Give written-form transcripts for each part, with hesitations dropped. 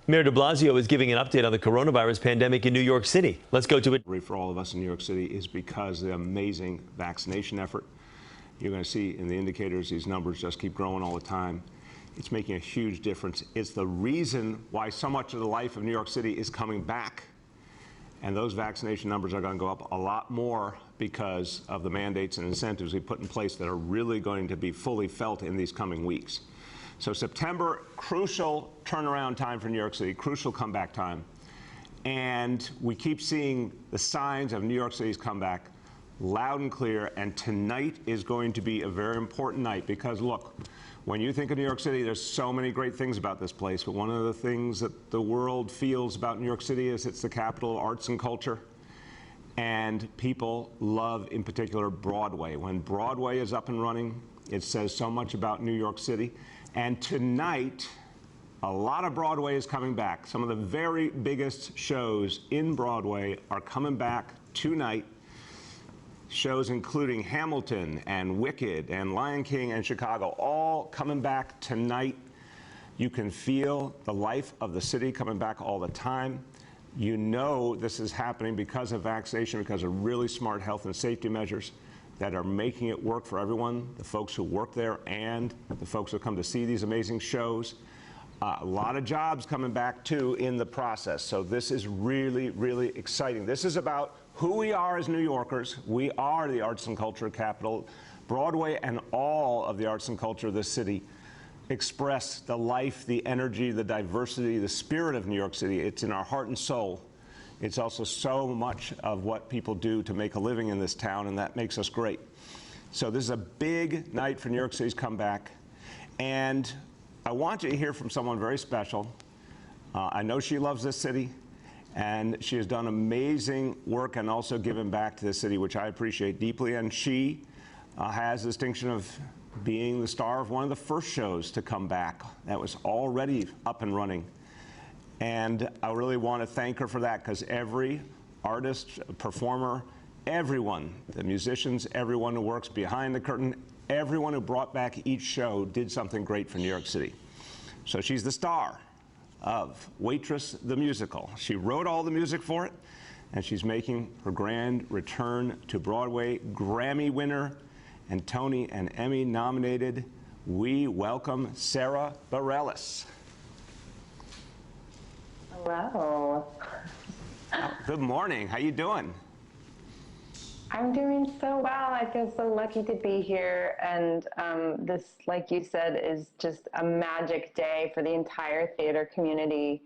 Mayor de Blasio is giving an update on the coronavirus pandemic in New York City. Let's go to it. For all of us in New York City is because of the amazing vaccination effort. You're going to see in the indicators, these numbers just keep growing all the time. It's making a huge difference. It's the reason why so much of the life of New York City is coming back. And those vaccination numbers are going to go up a lot more because of the mandates and incentives we put in place that are really going to be fully felt in these coming weeks. So September, crucial turnaround time for New York City, crucial comeback time. And we keep seeing the signs of New York City's comeback loud and clear. And tonight is going to be a very important night because, look, when you think of New York City, there's so many great things about this place. But one of the things that the world feels about New York City is it's the capital of arts and culture. And people love, in particular, Broadway. When Broadway is up and running, it says so much about New York City. And tonight, a lot of Broadway is coming back. Some of the very biggest shows in Broadway are coming back tonight. Shows including Hamilton and Wicked and Lion King and Chicago, all coming back tonight. You can feel the life of the city coming back all the time. You know this is happening because of vaccination, because of really smart health and safety measures that are making it work for everyone, the folks who work there and the folks who come to see these amazing shows. A lot of jobs coming back, too, in the process. So this is really, really exciting. This is about who we are as New Yorkers. We are the arts and culture capital. Broadway and all of the arts and culture of this city express the life, the energy, the diversity, the spirit of New York City. It's in our heart and soul. It's also so much of what people do to make a living in this town, and that makes us great. So this is a big night for New York City's comeback. And I want you to hear from someone very special. I know she loves this city, and she has done amazing work and also given back to the city, which I appreciate deeply. And she has the distinction of being the star of one of the first shows to come back that was already up and running. And I really want to thank her for that, because every artist, performer, everyone, the musicians, everyone who works behind the curtain, everyone who brought back each show did something great for New York City. So she's the star of Waitress the Musical. She wrote all the music for it, and she's making her grand return to Broadway. Grammy winner and Tony and Emmy nominated. We welcome Sarah Bareilles. Hello. Good morning. How you doing? I'm doing so well. I feel so lucky to be here. And this, like you said, is just a magic day for the entire theater community.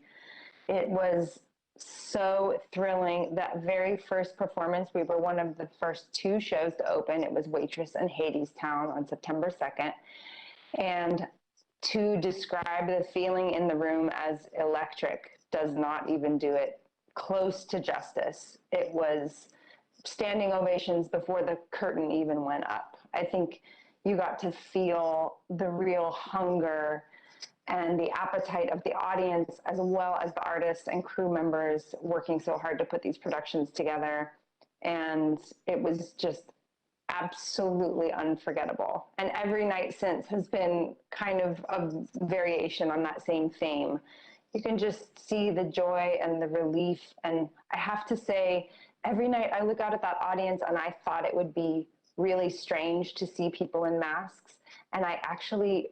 It was so thrilling. That very first performance, we were one of the first two shows to open. It was Waitress in Hadestown on September 2nd. And to describe the feeling in the room as electric does not even do it close to justice. It was standing ovations before the curtain even went up. I think you got to feel the real hunger and the appetite of the audience, as well as the artists and crew members working so hard to put these productions together. And it was just absolutely unforgettable. And every night since has been kind of a variation on that same theme. You can just see the joy and the relief. And I have to say, every night I look out at that audience and I thought it would be really strange to see people in masks. And I actually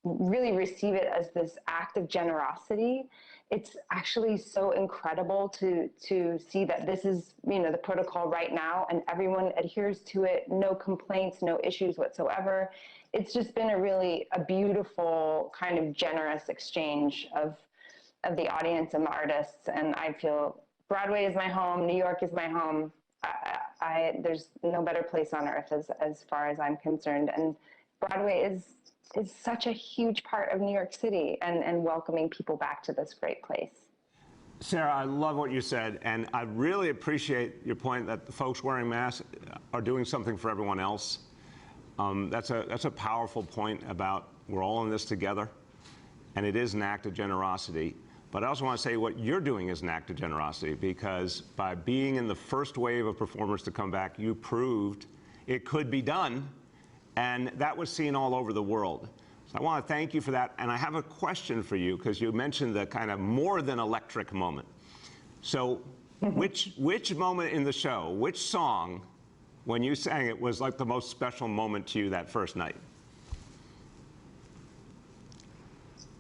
really receive it as this act of generosity. It's actually so incredible to see that this is, you know, the protocol right now, and everyone adheres to it. No complaints, no issues whatsoever. It's just been a beautiful kind of generous exchange of the audience and the artists. And I feel Broadway is my home. New York is my home. There's no better place on earth as far as I'm concerned. And Broadway is such a huge part of New York City and welcoming people back to this great place. Sarah, I love what you said, and I really appreciate your point that the folks wearing masks are doing something for everyone else. That's a powerful point about we're all in this together, and it is an act of generosity. But I also want to say what you're doing is an act of generosity, because by being in the first wave of performers to come back, you proved it could be done, and that was seen all over the world. I want to thank you for that. And I have a question for you, because you mentioned the kind of more than electric moment. So which moment in the show, which song, when you sang it, was like the most special moment to you that first night?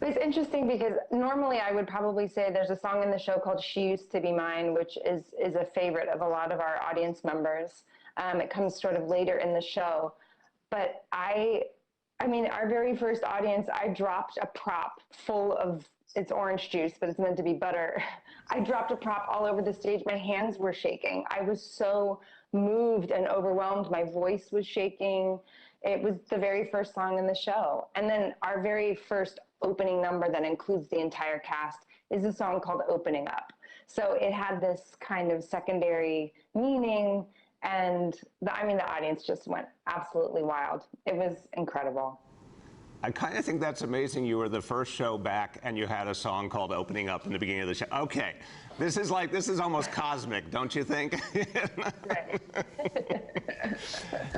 It's interesting because normally I would probably say there's a song in the show called She Used to Be Mine, which is a favorite of a lot of our audience members. It comes sort of later in the show. But I mean, our very first audience, I dropped a prop full of, it's orange juice, but it's meant to be butter. I dropped a prop all over the stage. My hands were shaking. I was so moved and overwhelmed. My voice was shaking. It was the very first song in the show. And then our very first opening number that includes the entire cast is a song called Opening Up. So it had this kind of secondary meaning, and the audience just went absolutely wild. It was incredible. I kind of think that's amazing. You were the first show back and you had a song called Opening Up in the beginning of the show. Okay, this is almost cosmic, don't you think? Right.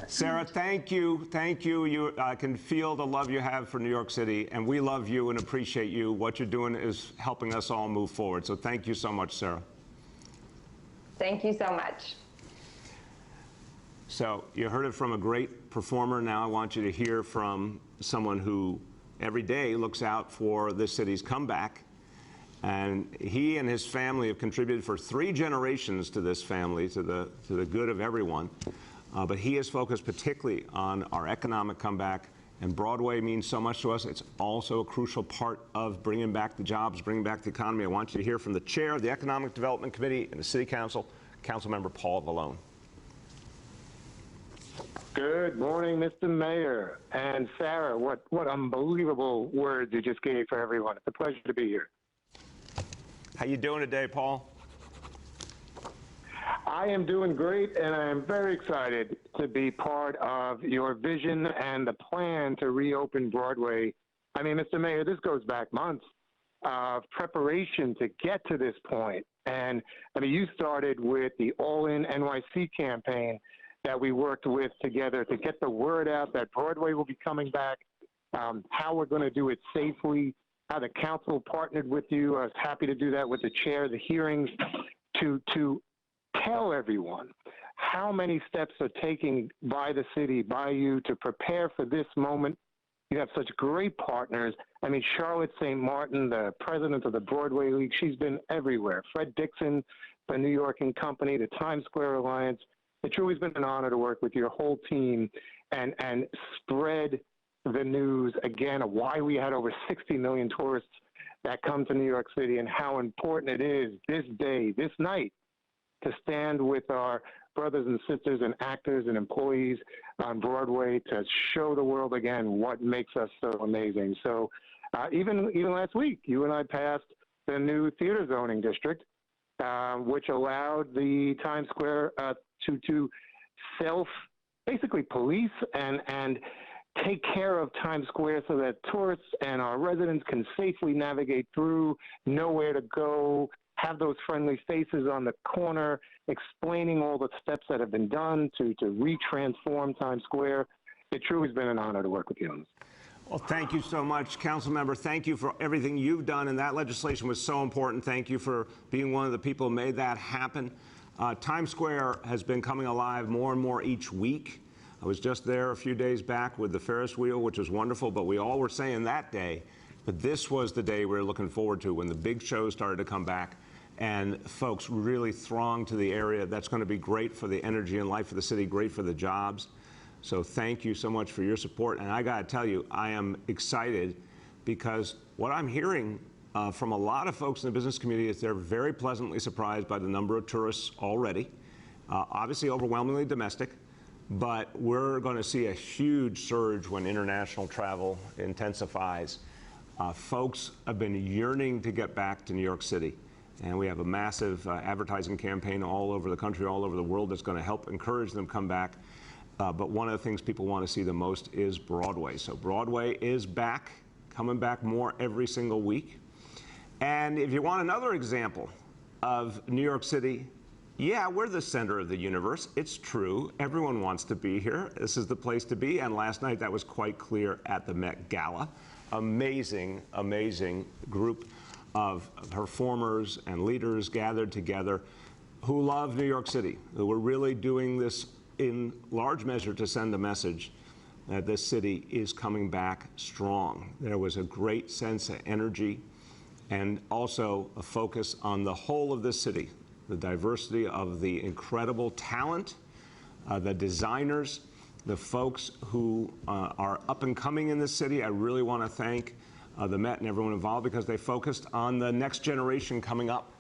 Sarah, thank you. Thank you. I can feel the love you have for New York City, and we love you and appreciate you. What you're doing is helping us all move forward. So thank you so much, Sarah. Thank you so much. So you heard it from a great performer. Now I want you to hear from someone who every day looks out for this city's comeback. And he and his family have contributed for 3 generations to this family, to the good of everyone. But he is focused particularly on our economic comeback. And Broadway means so much to us. It's also a crucial part of bringing back the jobs, bringing back the economy. I want you to hear from the chair of the Economic Development Committee in the City Council, Councilmember Paul Vallone. Good morning, Mr. Mayor. And Sarah, what unbelievable words you just gave for everyone. It's a pleasure to be here. How you doing today, Paul? I am doing great, and I am very excited to be part of your vision and the plan to reopen Broadway. I mean, Mr. Mayor, this goes back months of preparation to get to this point. And I mean, you started with the All In NYC campaign that we worked with together to get the word out that Broadway will be coming back, how we're going to do it safely, how the council partnered with you. I was happy to do that with the chair of the hearings to tell everyone how many steps are taken by the city, by you, to prepare for this moment. You have such great partners. I mean, Charlotte St. Martin, the president of the Broadway League, she's been everywhere. Fred Dixon, the New York and Company, the Times Square Alliance. It's always been an honor to work with your whole team and spread the news, again, of why we had over 60 million tourists that come to New York City and how important it is this day, this night, to stand with our brothers and sisters and actors and employees on Broadway to show the world again what makes us so amazing. So even last week, you and I passed the new theater zoning district, which allowed the Times Square to basically police and take care of Times Square so that tourists and our residents can safely navigate through, know where to go, have those friendly faces on the corner, explaining all the steps that have been done to re-transform Times Square. It truly has been an honor to work with you on this. Well, thank you so much, Councilmember. Thank you for everything you've done, and that legislation was so important. Thank you for being one of the people who made that happen. Times Square has been coming alive more and more each week. I was just there a few days back with the Ferris wheel, which was wonderful, but we all were saying that day that this was the day we were looking forward to, when the big shows started to come back and folks really thronged to the area. That's going to be great for the energy and life of the city, great for the jobs. So thank you so much for your support. And I got to tell you, I am excited because what I'm hearing from a lot of folks in the business community is they're very pleasantly surprised by the number of tourists already, obviously overwhelmingly domestic, but we're going to see a huge surge when international travel intensifies. Folks have been yearning to get back to New York City, and we have a massive advertising campaign all over the country, all over the world, that's going to help encourage them to come back. But one of the things people want to see the most is Broadway. So Broadway is back, coming back more every single week. And if you want another example of New York City Yeah, we're the center of the universe. It's true. Everyone wants to be here. This is the place to be. And last night that was quite clear at the Met Gala. Amazing, amazing group of performers and leaders gathered together who love New York City, who were really doing this in large measure to send a message that this city is coming back strong. There was a great sense of energy and also a focus on the whole of this city, the diversity of the incredible talent, the designers, the folks who are up and coming in this city. I really want to thank the Met and everyone involved because they focused on the next generation coming up.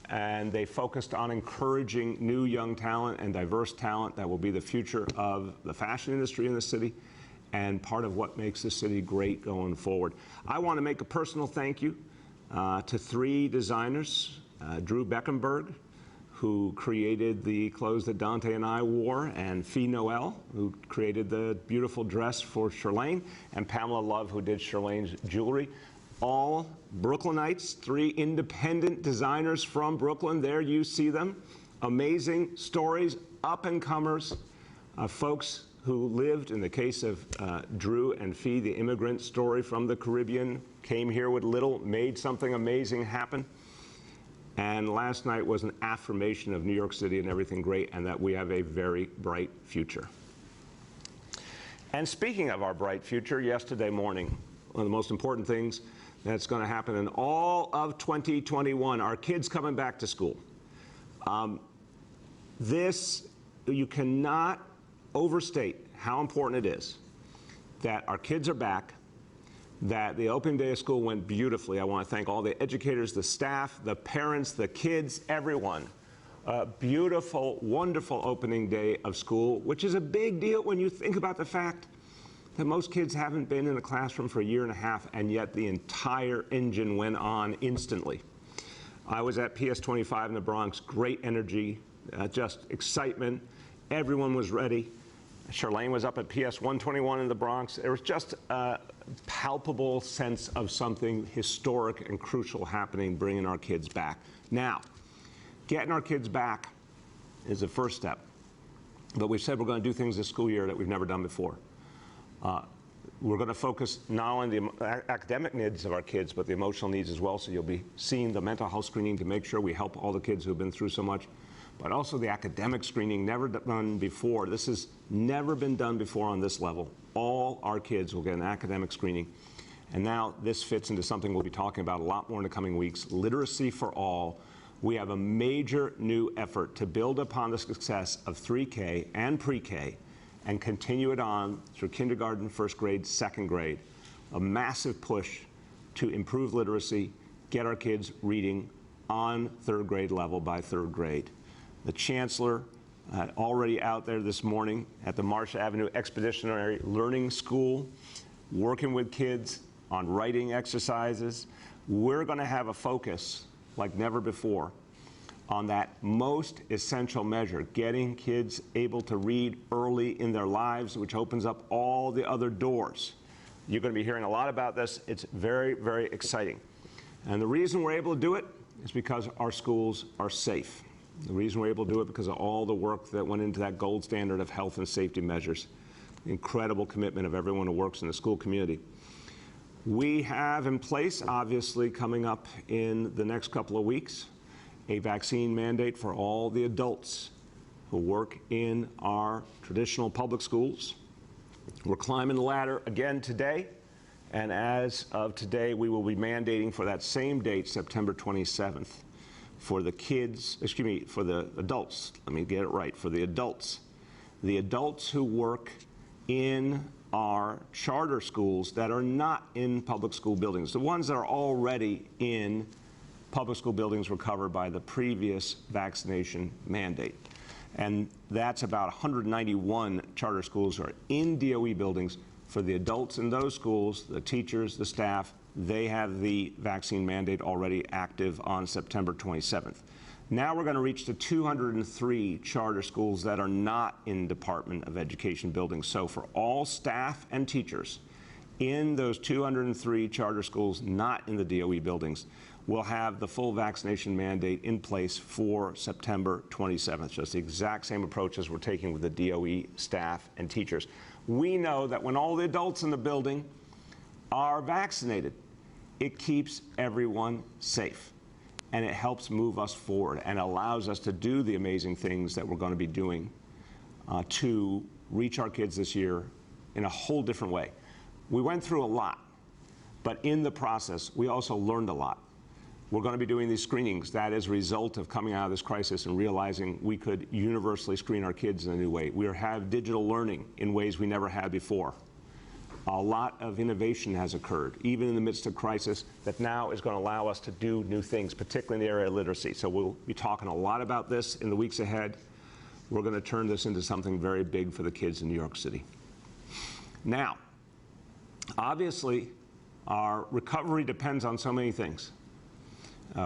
And they focused on encouraging new young talent and diverse talent that will be the future of the fashion industry in the city and part of what makes the city great going forward. I want to make a personal thank you to 3 designers. Drew Beckenberg, who created the clothes that Dante and I wore, and Fee Noel, who created the beautiful dress for Shirlane, and Pamela Love, who did Shirlane's jewelry. All Brooklynites, 3 independent designers from Brooklyn. There you see them. Amazing stories, up-and-comers, folks who lived, in the case of Drew and Fee, the immigrant story from the Caribbean, came here with little, made something amazing happen. And last night was an affirmation of New York City and everything great, and that we have a very bright future. And speaking of our bright future, yesterday morning, one of the most important things that's going to happen in all of 2021, our kids coming back to school. You cannot overstate how important it is that our kids are back, that the opening day of school went beautifully. I want to thank all the educators, the staff, the parents, the kids, everyone. Beautiful, wonderful opening day of school, which is a big deal when you think about the fact that most kids haven't been in a classroom for a year and a half, and yet the entire engine went on instantly. I was at PS 25 in the Bronx, great energy, just excitement. Everyone was ready. Shirlane was up at PS 121 in the Bronx. There was just a palpable sense of something historic and crucial happening, bringing our kids back. Now, getting our kids back is the first step. But we've said we're going to do things this school year that we've never done before. We're going to focus not only on the academic needs of our kids, but the emotional needs as well. So you'll be seeing the mental health screening to make sure we help all the kids who have been through so much, but also the academic screening, never done before. This has never been done before on this level. All our kids will get an academic screening. And now this fits into something we'll be talking about a lot more in the coming weeks, literacy for all. We have a major new effort to build upon the success of 3K and pre-K and continue it on through kindergarten, first grade, second grade. A massive push to improve literacy, get our kids reading on third grade level by third grade. The chancellor already out there this morning at the Marsh Avenue Expeditionary Learning School, working with kids on writing exercises. We're going to have a focus like never before on that most essential measure, getting kids able to read early in their lives, which opens up all the other doors. You're going to be hearing a lot about this. It's very, very exciting. And the reason we're able to do it is because our schools are safe. The reason we're able to do it because of all the work that went into that gold standard of health and safety measures. The incredible commitment of everyone who works in the school community. We have in place, obviously, coming up in the next couple of weeks, a vaccine mandate for all the adults who work in our traditional public schools. We're climbing the ladder again today, and as of today, we will be mandating for that same date, September 27th, for the kids, excuse me, for the adults, let me get it right, for the adults who work in our charter schools that are not in public school buildings. The ones that are already in public school buildings were covered by the previous vaccination mandate. And that's about 191 charter schools are in DOE buildings. For the adults in those schools, the teachers, the staff, they have the vaccine mandate already active on September 27th. Now we're going to reach to 203 charter schools that are not in Department of Education buildings. So for all staff and teachers in those 203 charter schools, not in the DOE buildings, will have the full vaccination mandate in place for September 27th. Just the exact same approach as we're taking with the DOE staff and teachers. We know that when all the adults in the building are vaccinated, it keeps everyone safe, and it helps move us forward and allows us to do the amazing things that we're going to be doing to reach our kids this year in a whole different way. We went through a lot, but in the process, we also learned a lot. We're going to be doing these screenings. That is a result of coming out of this crisis and realizing we could universally screen our kids in a new way. We have digital learning in ways we never had before. A lot of innovation has occurred, even in the midst of crisis, that now is going to allow us to do new things, particularly in the area of literacy. So we'll be talking a lot about this in the weeks ahead. We're going to turn this into something very big for the kids in New York City. Now, obviously, our recovery depends on so many things.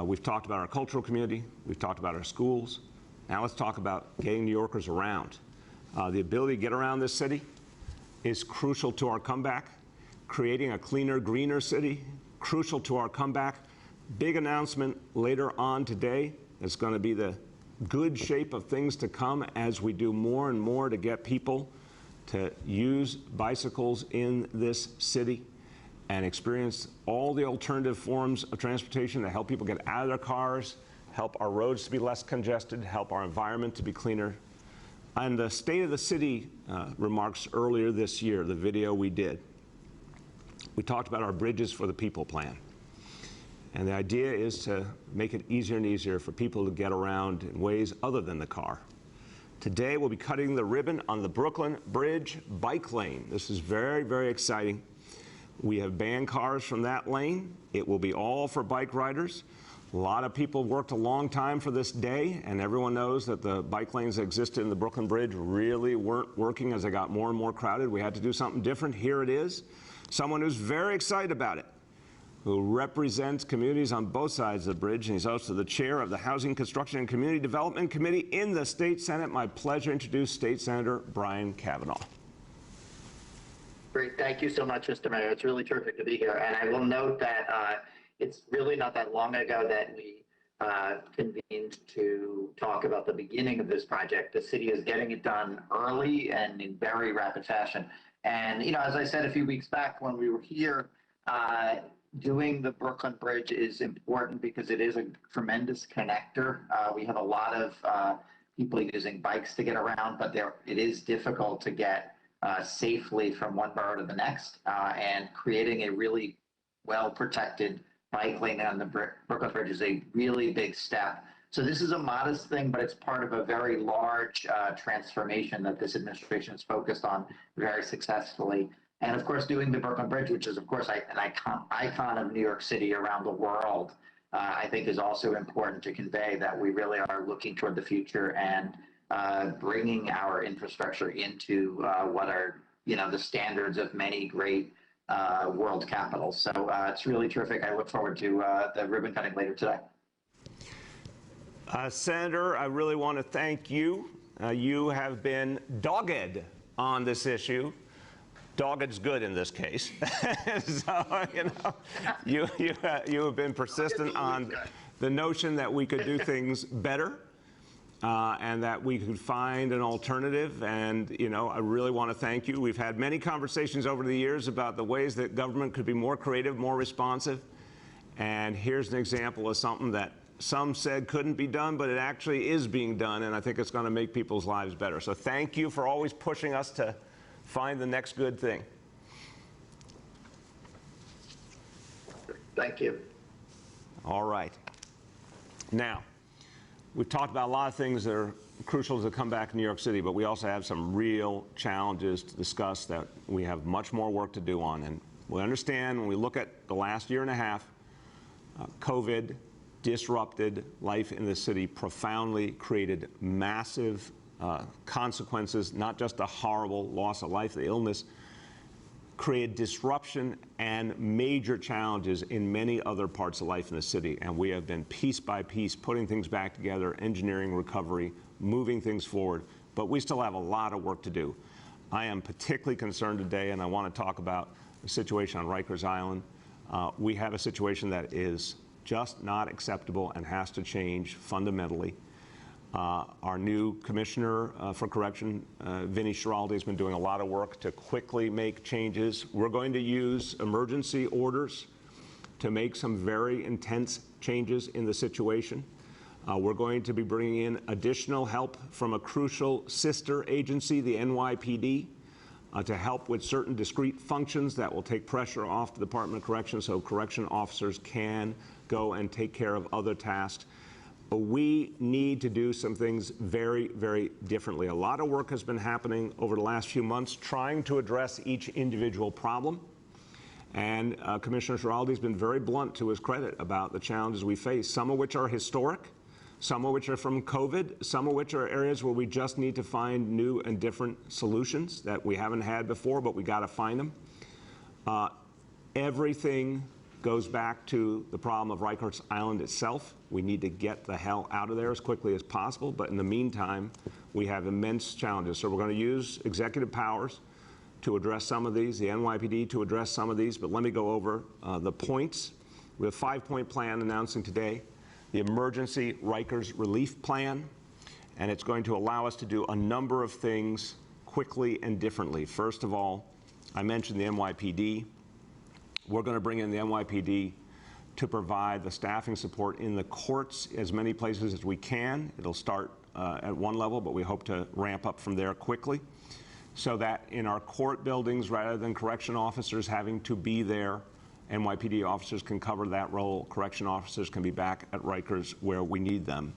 We've talked about our cultural community. We've talked about our schools. Now let's talk about getting New Yorkers around. The ability to get around this city is crucial to our comeback. Creating a cleaner, greener city, crucial to our comeback. Big announcement later on today. It's going to be the good shape of things to come as we do more and more to get people to use bicycles in this city and experience all the alternative forms of transportation to help people get out of their cars, help our roads to be less congested, help our environment to be cleaner. And the State of the City remarks earlier this year, the video we did, we talked about our Bridges for the People plan. And the idea is to make it easier and easier for people to get around in ways other than the car. Today we'll be cutting the ribbon on the Brooklyn Bridge bike lane. This is very, very exciting. We have banned cars from that lane. It will be all for bike riders. A lot of people worked a long time for this day, and everyone knows that the bike lanes that existed in the Brooklyn Bridge really weren't working as they got more and more crowded. We had to do something different. Here it is. Someone who's very excited about it, who represents communities on both sides of the bridge, and he's also the chair of the Housing, Construction, and Community Development Committee in the State Senate. My pleasure to introduce State Senator Brian Cavanaugh. Great. Thank you so much, Mr. Mayor. It's really terrific to be here. And I will note that it's really not that long ago that we convened to talk about the beginning of this project. The city is getting it done early and in very rapid fashion. And, you know, as I said a few weeks back when we were here, doing the Brooklyn Bridge is important because it is a tremendous connector. We have a lot of people using bikes to get around, but it is difficult to get safely from one borough to the next, and creating a really well-protected bike lane on the Brooklyn Bridge is a really big step. So this is a modest thing, but it's part of a very large transformation that this administration is focused on very successfully. And of course, doing the Brooklyn Bridge, which is of course an icon of New York City around the world, I think is also important to convey that we really are looking toward the future and bringing our infrastructure into what are, you know, the standards of many great world capitals. So it's really terrific. I look forward to the ribbon cutting later today. Senator, I really want to thank you. You have been dogged on this issue. Dogged's good in this case. So, you know, you have been persistent on the notion that we could do things better. And that we could find an alternative. And, you know, I really want to thank you. We've had many conversations over the years about the ways that government could be more creative, more responsive. And here's an example of something that some said couldn't be done, but it actually is being done. And I think it's going to make people's lives better. So thank you for always pushing us to find the next good thing. Thank you. All right. Now, we've talked about a lot of things that are crucial to come back in New York City, but we also have some real challenges to discuss that we have much more work to do on. And we understand when we look at the last year and a half, COVID disrupted life in the city, profoundly created massive consequences, not just a horrible loss of life, the illness, created disruption and major challenges in many other parts of life in the city. And we have been piece by piece putting things back together, engineering recovery, moving things forward. But we still have a lot of work to do. I am particularly concerned today, and I want to talk about situation on Rikers Island. We have a situation that is just not acceptable and has to change fundamentally. Our new commissioner for correction, Vinnie Schiraldi, has been doing a lot of work to quickly make changes. We're going to use emergency orders to make some very intense changes in the situation. We're going to be bringing in additional help from a crucial sister agency, the NYPD, to help with certain discrete functions that will take pressure off the Department of Corrections so correction officers can go and take care of other tasks. We need to do some things very, very differently. A lot of work has been happening over the last few months trying to address each individual problem. And Commissioner Schiraldi has been very blunt, to his credit, about the challenges we face, some of which are historic, some of which are from COVID, some of which are areas where we just need to find new and different solutions that we haven't had before, but we got to find them. Everything goes back to the problem of Rikers Island itself. We need to get the hell out of there as quickly as possible, but in the meantime, we have immense challenges. So we're going to use executive powers to address some of these, the NYPD to address some of these, but let me go over the points. We have a 5-point plan announcing today, the Emergency Rikers Relief Plan, and it's going to allow us to do a number of things quickly and differently. First of all, I mentioned the NYPD. We're going to bring in the NYPD to provide the staffing support in the courts as many places as we can. It'll start at one level, but we hope to ramp up from there quickly, so that in our court buildings, rather than correction officers having to be there, NYPD officers can cover that role. Correction officers can be back at Rikers where we need them.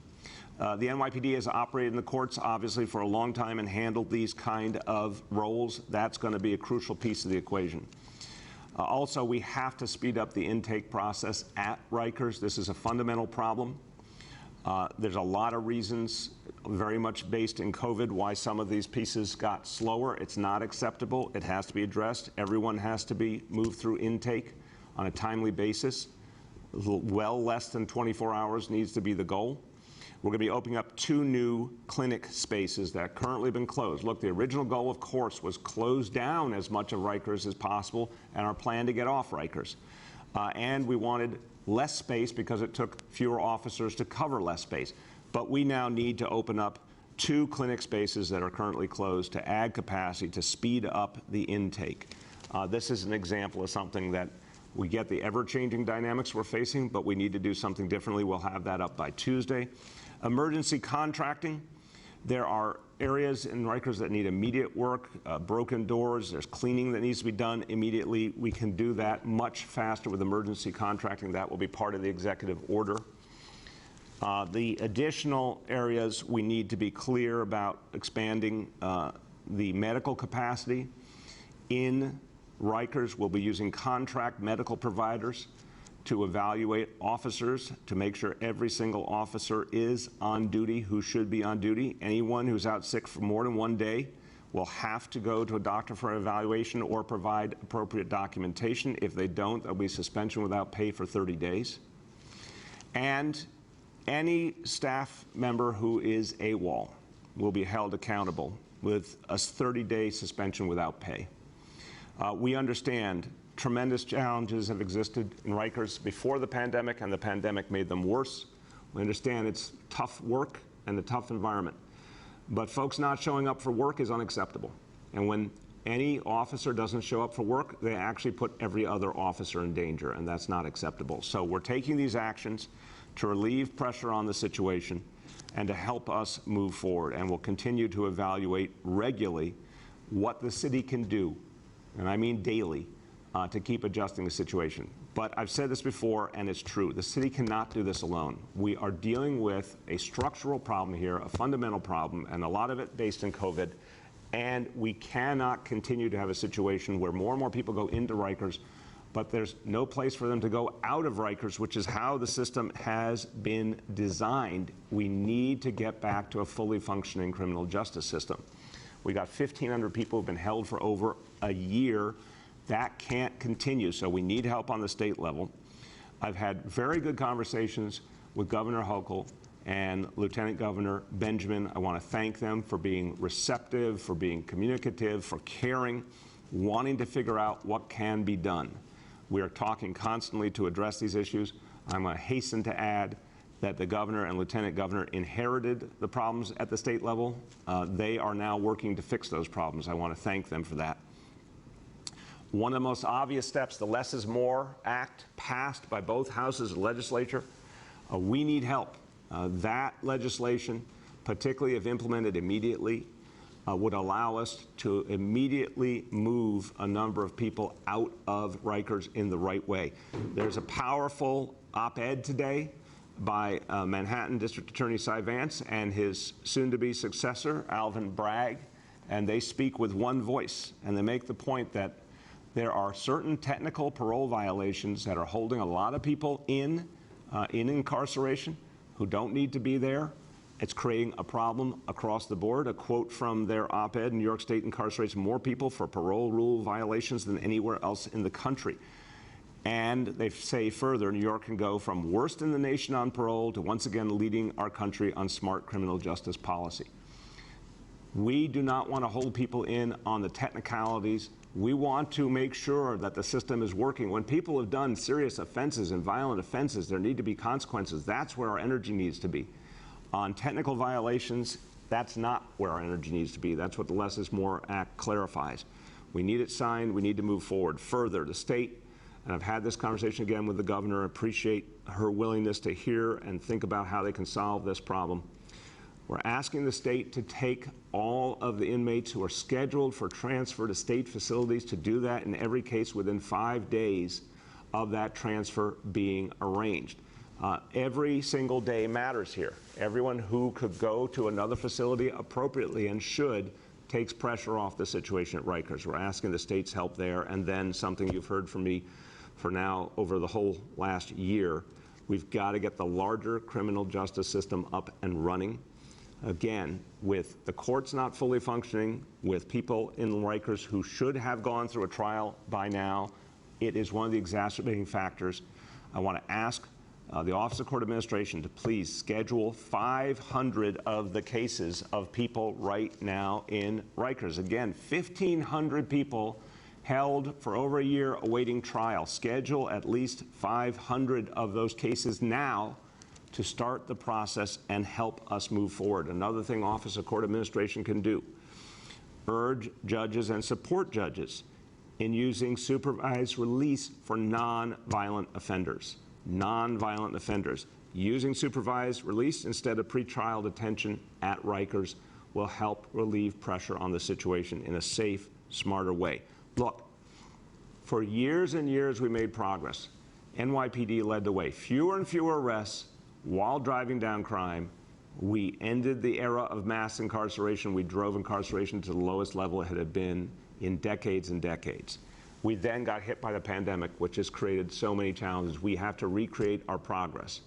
The NYPD has operated in the courts, obviously, for a long time and handled these kind of roles. That's going to be a crucial piece of the equation. Also, we have to speed up the intake process at Rikers. This is a fundamental problem. There's a lot of reasons, very much based in COVID, why some of these pieces got slower. It's not acceptable. It has to be addressed. Everyone has to be moved through intake on a timely basis. Well less than 24 hours needs to be the goal. We're going to be opening up 2 new clinic spaces that have currently been closed. Look, the original goal, of course, was close down as much of Rikers as possible and our plan to get off Rikers. And we wanted less space because it took fewer officers to cover less space. But we now need to open up 2 clinic spaces that are currently closed to add capacity, to speed up the intake. This is an example of something that we get the ever-changing dynamics we're facing, but we need to do something differently. We'll have that up by Tuesday. Emergency contracting. There are areas in Rikers that need immediate work, broken doors, there's cleaning that needs to be done immediately. We can do that much faster with emergency contracting. That will be part of the executive order. The additional areas we need to be clear about expanding the medical capacity. In Rikers, we'll be using contract medical providers to evaluate officers, to make sure every single officer is on duty who should be on duty. Anyone who's out sick for more than 1 day will have to go to a doctor for evaluation or provide appropriate documentation. If they don't, there'll be suspension without pay for 30 days. And any staff member who is AWOL will be held accountable with a 30-day suspension without pay. We understand tremendous challenges have existed in Rikers before the pandemic, and the pandemic made them worse. We understand it's tough work and a tough environment. But folks not showing up for work is unacceptable. And when any officer doesn't show up for work, they actually put every other officer in danger, and that's not acceptable. So we're taking these actions to relieve pressure on the situation and to help us move forward. And we'll continue to evaluate regularly what the city can do, and I mean daily, to keep adjusting the situation. But I've said this before, and it's true. The city cannot do this alone. We are dealing with a structural problem here, a fundamental problem, and a lot of it based in COVID. And we cannot continue to have a situation where more and more people go into Rikers, but there's no place for them to go out of Rikers, which is how the system has been designed. We need to get back to a fully functioning criminal justice system. We got 1,500 people who've been held for over a year. That can't continue, so we need help on the state level. I've had very good conversations with Governor Hochul and Lieutenant Governor Benjamin. I want to thank them for being receptive, for being communicative, for caring. wanting to figure out what can be done. We are talking constantly to address these issues. I'm going to hasten to add that the governor and lieutenant governor inherited the problems at the state level. They are now working to fix those problems. I want to thank them for that. One of the most obvious steps, the Less is More Act, passed by both houses of the legislature. We need help. That legislation, particularly if implemented immediately, would allow us to immediately move a number of people out of Rikers in the right way. There's a powerful op-ed today by Manhattan District Attorney Cy Vance and his soon-to-be successor, Alvin Bragg, and they speak with one voice, and they make the point that there are certain technical parole violations that are holding a lot of people in incarceration who don't need to be there. It's creating a problem across the board. A quote from their op-ed: New York State incarcerates more people for parole rule violations than anywhere else in the country. And they say further, New York can go from worst in the nation on parole to once again leading our country on smart criminal justice policy. We do not want to hold people in on the technicalities. We want to make sure that the system is working. When people have done serious offenses and violent offenses, there need to be consequences. That's where our energy needs to be. On technical violations, that's not where our energy needs to be. That's what the Less is More Act clarifies. We need it signed. We need to move forward. Further, the state, and I've had this conversation again with the governor, appreciate her willingness to hear and think about how they can solve this problem. We're asking the state to take all of the inmates who are scheduled for transfer to state facilities, to do that in every case within 5 days of that transfer being arranged. Every single day matters here. Everyone who could go to another facility appropriately and should takes pressure off the situation at Rikers. We're asking the state's help there, and then something you've heard from me for now over the whole last year, we've got to get the larger criminal justice system up and running. Again, with the courts not fully functioning, with people in Rikers who should have gone through a trial by now, it is one of the exacerbating factors. I want to ask the Office of Court Administration to please schedule 500 of the cases of people right now in Rikers. Again, 1,500 people held for over a year awaiting trial. Schedule at least 500 of those cases now to start the process and help us move forward. Another thing Office of Court Administration can do: urge judges and support judges in using supervised release for non-violent offenders. Non-violent offenders. Using supervised release instead of pretrial detention at Rikers will help relieve pressure on the situation in a safe, smarter way. Look, for years and years we made progress. NYPD led the way. Fewer and fewer arrests while driving down crime. We ended the era of mass incarceration. We drove incarceration to the lowest level it had been in decades and decades. We then got hit by the pandemic, which has created so many challenges. We have to recreate our progress,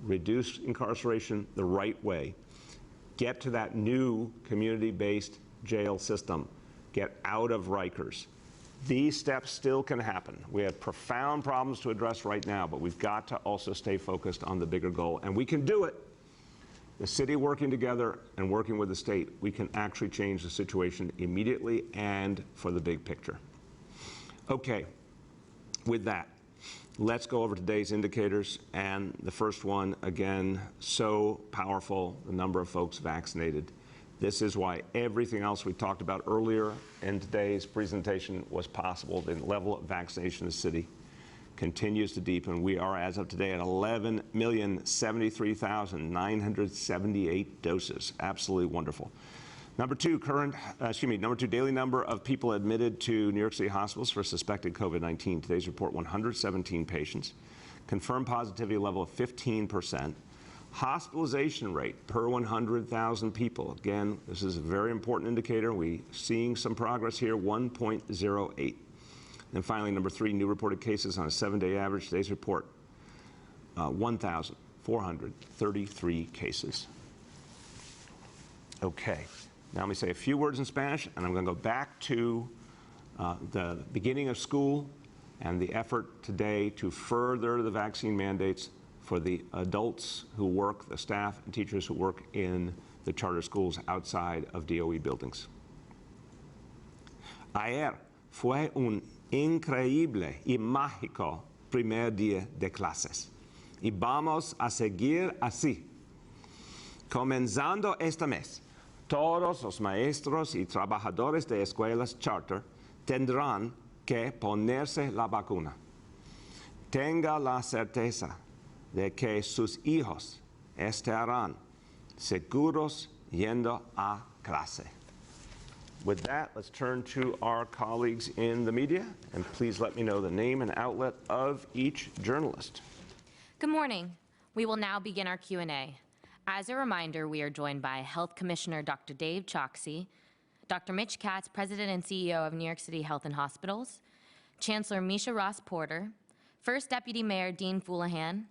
reduce incarceration the right way, get to that new community-based jail system, get out of Rikers. These steps still can happen. We have profound problems to address right now, but we've got to also stay focused on the bigger goal, and we can do it. The city working together and working with the state, we can actually change the situation immediately and for the big picture. Okay, with that, let's go over today's indicators. And the first one, again, so powerful, the number of folks vaccinated. This is why everything else we talked about earlier in today's presentation was possible. The level of vaccination in the city continues to deepen. We are, as of today, at 11,073,978 doses. Absolutely wonderful. Number two, daily number of people admitted to New York City hospitals for suspected COVID-19. Today's report, 117 patients. Confirmed positivity level of 15%. Hospitalization rate per 100,000 people. Again, this is a very important indicator. We're seeing some progress here, 1.08. And finally, number three, new reported cases on a 7-day average. Today's report, 1,433 cases. Okay. Now let me say a few words in Spanish, and I'm going to go back to the beginning of school and the effort today to further the vaccine mandates for the adults who work, the staff and teachers who work in the charter schools outside of DOE buildings. Ayer Fue un increíble y mágico primer día de clases. Y vamos a seguir así. Comenzando este mes, todos los maestros y trabajadores de escuelas charter tendrán que ponerse la vacuna. Tenga la certeza de que sus hijos estarán seguros yendo a clase. With that, let's turn to our colleagues in the media, and please let me know the name and outlet of each journalist. Good morning. We will now begin our Q&A. As a reminder, we are joined by Health Commissioner Dr. Dave Choksi, Dr. Mitch Katz, President and CEO of New York City Health and Hospitals, Chancellor Misha Ross Porter, First Deputy Mayor Dean Foulahan,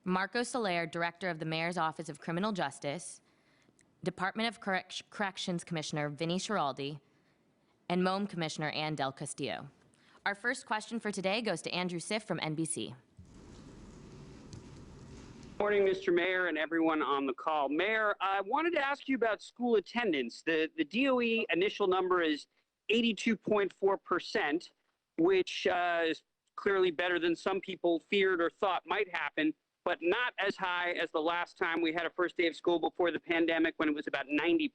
Marco Soler, Director of the Mayor's Office of Criminal Justice, Department of Corrections Commissioner Vinny Schiraldi, and MOM Commissioner Ann Del Castillo. Our first question for today goes to Andrew Siff from NBC. Morning, Mr. Mayor and everyone on the call. Mayor, I wanted to ask you about school attendance. The DOE initial number is 82.4%, which is clearly better than some people feared or thought might happen, but not as high as the last time we had a first day of school before the pandemic when it was about 90%.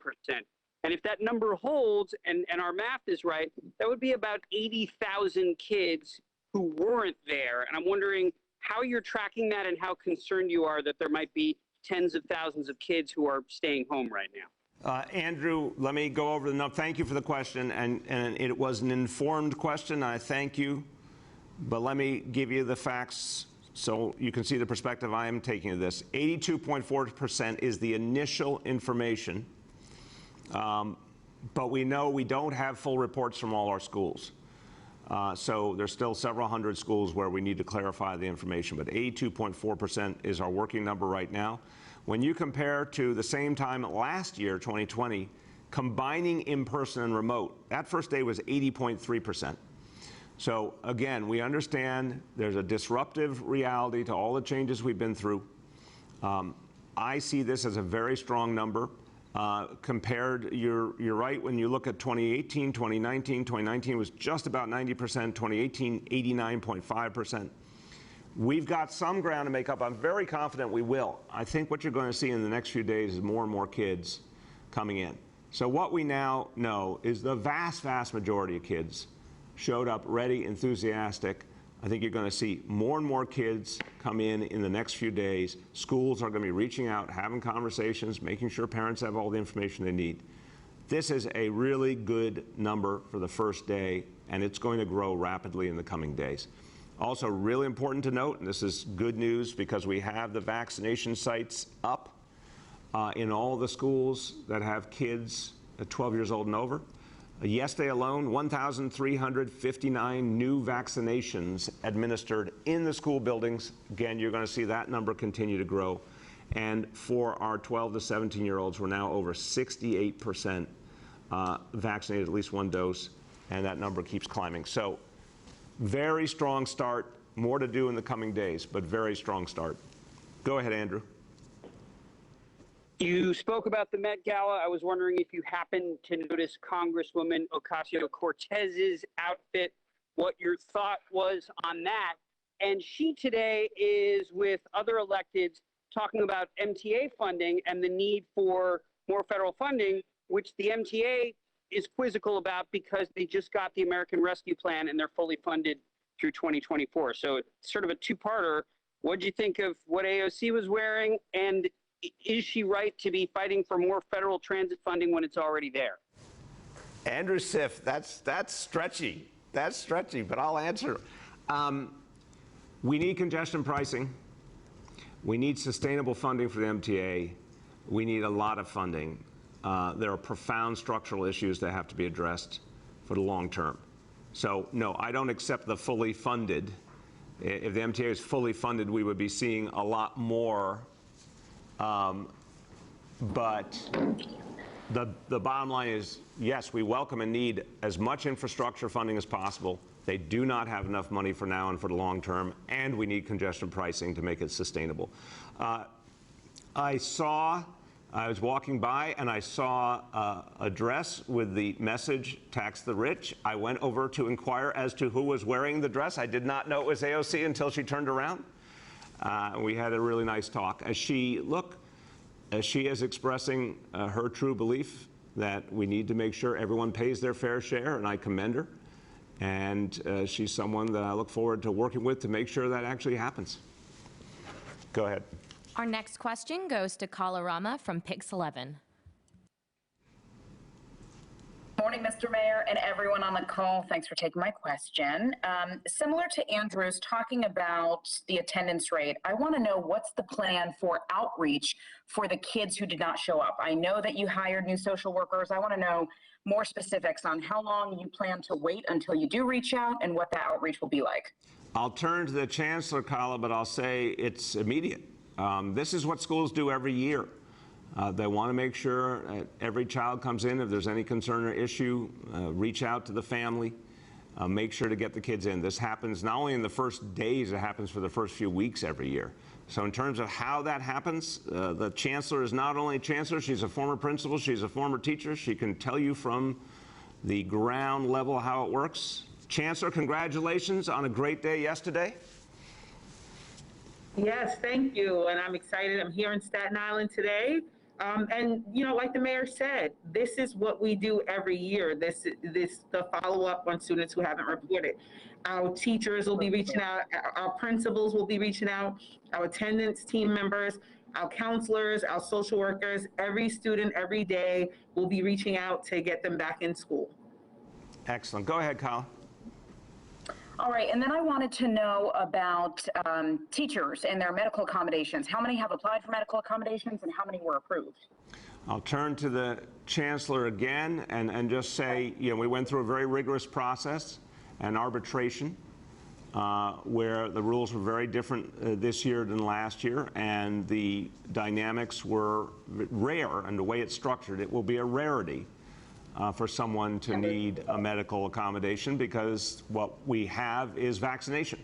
And if that number holds, and our math is right, that would be about 80,000 kids who weren't there. And I'm wondering how you're tracking that and how concerned you are that there might be tens of thousands of kids who are staying home right now. Andrew, let me go over the number. Thank you for the question, and it was an informed question. I thank you, but let me give you the facts so you can see the perspective I am taking of this. 82.4% is the initial information, but we know we don't have full reports from all our schools. So there's still several hundred schools where we need to clarify the information, but 82.4% is our working number right now. When you compare to the same time last year, 2020, combining in-person and remote, that first day was 80.3%. So again, we understand there's a disruptive reality to all the changes we've been through. I see this as a very strong number. Compared, you're right, when you look at 2018, 2019 was just about 90%, 2018, 89.5%. We've got some ground to make up. I'm very confident we will. I think what you're going to see in the next few days is more and more kids coming in. So what we now know is the vast, vast majority of kids showed up ready, enthusiastic. I think you're going to see more and more kids come in the next few days. Schools are going to be reaching out, having conversations, making sure parents have all the information they need. This is a really good number for the first day, and it's going to grow rapidly in the coming days. Also, really important to note, and this is good news because we have the vaccination sites up in all the schools that have kids at 12 years old and over. Yesterday alone, 1,359 new vaccinations administered in the school buildings. Again, you're going to see that number continue to grow. And for our 12 to 17-year-olds, we're now over 68% vaccinated at least one dose, and that number keeps climbing. So very strong start, more to do in the coming days, but very strong start. Go ahead, Andrew. You spoke about the Met Gala. I was wondering if you happened to notice Congresswoman Ocasio-Cortez's outfit, what your thought was on that. And she today is with other electeds talking about MTA funding and the need for more federal funding, which the MTA is quizzical about because they just got the American Rescue Plan and they're fully funded through 2024. So it's sort of a two-parter. What did you think of what AOC was wearing, and is she right to be fighting for more federal transit funding when it's already there? Andrew Siff, that's stretchy. That's stretchy, but I'll answer. We need congestion pricing. We need sustainable funding for the MTA. We need a lot of funding. There are profound structural issues that have to be addressed for the long term. So, no, I don't accept the fully funded. If the MTA is fully funded, we would be seeing a lot more. But the bottom line is, yes, we welcome and need as much infrastructure funding as possible. They do not have enough money for now and for the long term, and we need congestion pricing to make it sustainable. I saw I was walking by and I saw a dress with the message, "Tax the Rich." I went over to inquire as to who was wearing the dress. I did not know it was AOC until she turned around. We had a really nice talk. As she is expressing her true belief that we need to make sure everyone pays their fair share, and I commend her. And she's someone that I look forward to working with to make sure that actually happens. Go ahead. Our next question goes to Kala Rama from Pix 11. Morning, Mr. Mayor, and everyone on the call. Thanks for taking my question. Similar to Andrew's, talking about the attendance rate, I want to know what's the plan for outreach for the kids who did not show up. I know that you hired new social workers. I want to know more specifics on how long you plan to wait until you do reach out and what that outreach will be like. I'll turn to the Chancellor, Kala, but I'll say it's immediate. This is what schools do every year. They want to make sure that every child comes in. If there's any concern or issue, reach out to the family. Make sure to get the kids in. This happens not only in the first days, it happens for the first few weeks every year. So in terms of how that happens, the Chancellor is not only a Chancellor, she's a former principal, she's a former teacher. She can tell you from the ground level how it works. Chancellor, congratulations on a great day yesterday. Yes, thank you. And I'm excited. I'm here in Staten Island today. And, you know, like the mayor said, this is what we do every year. This the follow-up on students who haven't reported. Our teachers will be reaching out. Our principals will be reaching out. Our attendance team members, our counselors, our social workers, every student, every day will be reaching out to get them back in school. Excellent. Go ahead, Kyle. All right, and then I wanted to know about teachers and their medical accommodations. How many have applied for medical accommodations and how many were approved? I'll turn to the Chancellor again and just say, you know, we went through a very rigorous process and arbitration where the rules were very different this year than last year, and the dynamics were rare, and the way it's structured, it will be a rarity for someone to need a medical accommodation, because what we have is vaccination,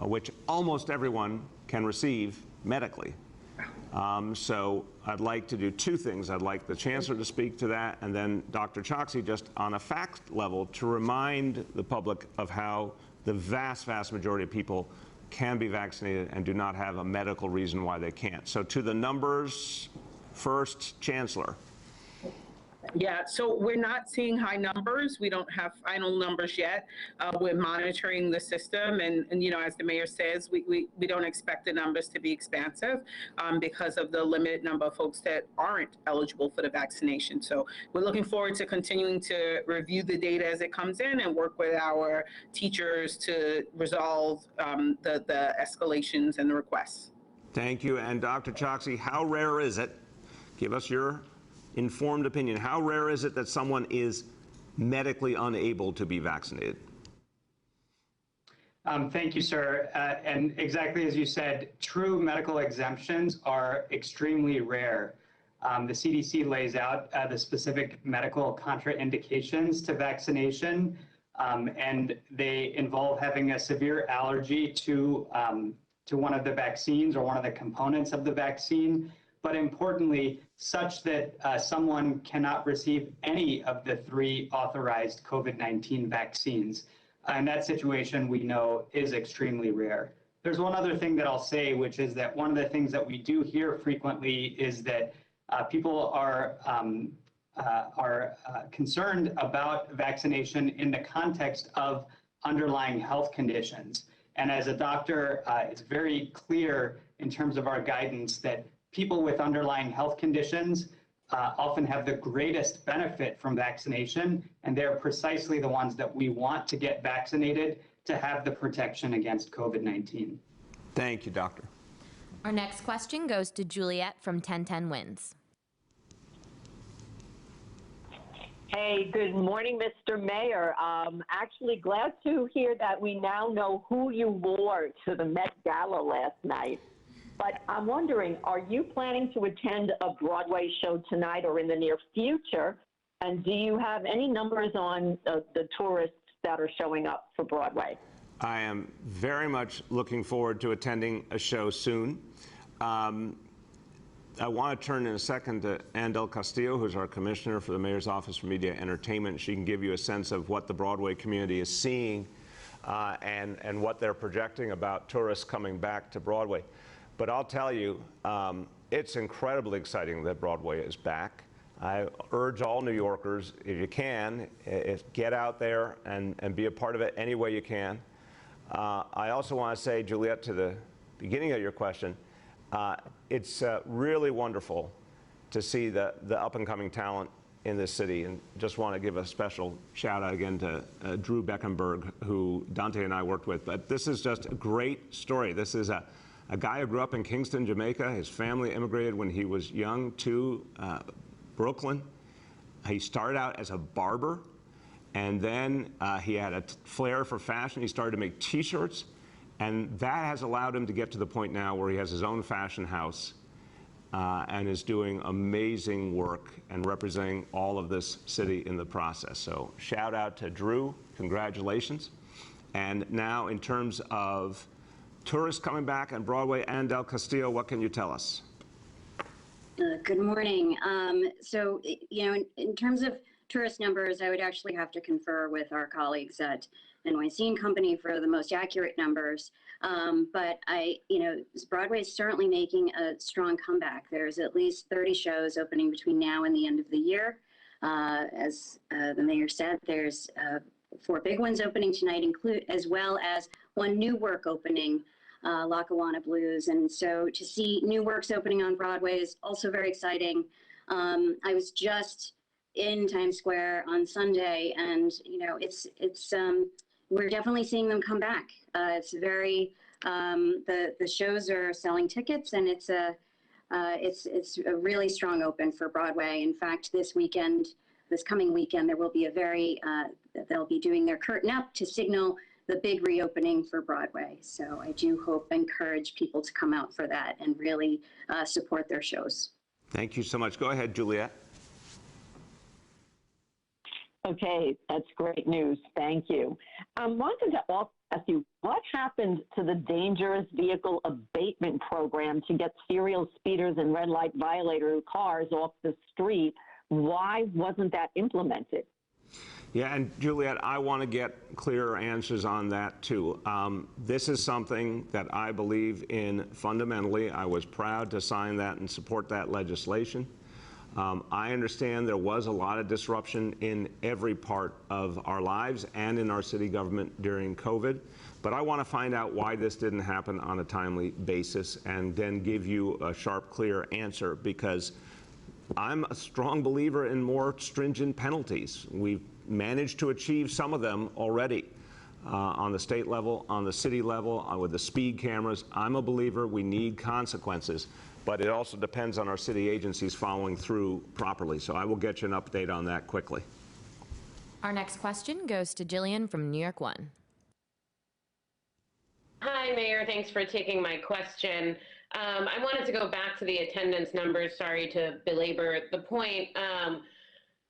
which almost everyone can receive medically. So I'd like to do two things. I'd like the Chancellor to speak to that, and then Dr. Choksi, just on a fact level, to remind the public of how the vast, vast majority of people can be vaccinated and do not have a medical reason why they can't. So to the numbers first, Chancellor. Yeah, so we're not seeing high numbers. We don't have final numbers yet. We're monitoring the system, and you know, as the mayor says, we don't expect the numbers to be expansive because of the limited number of folks that aren't eligible for the vaccination. So we're looking forward to continuing to review the data as it comes in and work with our teachers to resolve the escalations and the requests. Thank you. And Dr. Choksi, how rare is it? Give us your informed opinion. How rare is it that someone is medically unable to be vaccinated? Thank you, sir. And exactly as you said, true medical exemptions are extremely rare. The CDC lays out the specific medical contraindications to vaccination, and they involve having a severe allergy to one of the vaccines or one of the components of the vaccine. But importantly, such that someone cannot receive any of the 3 authorized COVID-19 vaccines. And that situation, we know, is extremely rare. There's one other thing that I'll say, which is that one of the things that we do hear frequently is that people are concerned about vaccination in the context of underlying health conditions. And as a doctor, it's very clear in terms of our guidance that people with underlying health conditions often have the greatest benefit from vaccination, and they're precisely the ones that we want to get vaccinated to have the protection against COVID-19. Thank you, Doctor. Our next question goes to Juliet from 1010 Wins. Hey, good morning, Mr. Mayor. Actually glad to hear that we now know who you wore to the Met Gala last night. But I'm wondering, are you planning to attend a Broadway show tonight or in the near future? And do you have any numbers on the tourists that are showing up for Broadway? I am very much looking forward to attending a show soon. I want to turn in a second to Ann Del Castillo, who's our commissioner for the Mayor's Office for Media Entertainment. She can give you a sense of what the Broadway community is seeing and what they're projecting about tourists coming back to Broadway. But I'll tell you, it's incredibly exciting that Broadway is back. I urge all New Yorkers, if you can, get out there and be a part of it any way you can. I also want to say, Juliet, to the beginning of your question, it's really wonderful to see the up-and-coming talent in this city, and just want to give a special shout out again to Drew Beckenberg, who Dante and I worked with. But this is just a great story. This is a guy who grew up in Kingston, Jamaica. His family immigrated when he was young to Brooklyn. He started out as a barber, and then he had a flair for fashion. He started to make t-shirts, and that has allowed him to get to the point now where he has his own fashion house and is doing amazing work and representing all of this city in the process. So shout out to Drew, congratulations. And now in terms of tourists coming back on Broadway, Ann Del Castillo, what can you tell us? Good morning. So, in terms of tourist numbers, I would actually have to confer with our colleagues at NYC and Company for the most accurate numbers. But Broadway is certainly making a strong comeback. There's at least 30 shows opening between now and the end of the year. As the mayor said, there's 4 big ones opening tonight, as well as one new work opening, Lackawanna Blues. And so to see new works opening on Broadway is also very exciting. I was just in Times Square on Sunday, and we're definitely seeing them come back. It's very the shows are selling tickets, and it's a really strong open for Broadway. In fact, this coming weekend, there will be they'll be doing their curtain up to signal the big reopening for Broadway. So I do encourage people to come out for that and really support their shows. Thank you so much. Go ahead, Juliet. Okay, that's great news. Thank you. I wanted to also ask you, what happened to the dangerous vehicle abatement program to get serial speeders and red light violator cars off the street? Why wasn't that implemented? Yeah, and Juliet, I want to get clearer answers on that too. This is something that I believe in fundamentally. I was proud to sign that and support that legislation. I understand there was a lot of disruption in every part of our lives and in our city government during COVID, but I want to find out why this didn't happen on a timely basis and then give you a sharp, clear answer, because I'm a strong believer in more stringent penalties. We've managed to achieve some of them already on the state level, on the city level, with the speed cameras. I'm a believer we need consequences, but it also depends on our city agencies following through properly. So I will get you an update on that quickly. Our next question goes to Jillian from New York One. Hi, Mayor. Thanks for taking my question. I wanted to go back to the attendance numbers. Sorry to belabor the point.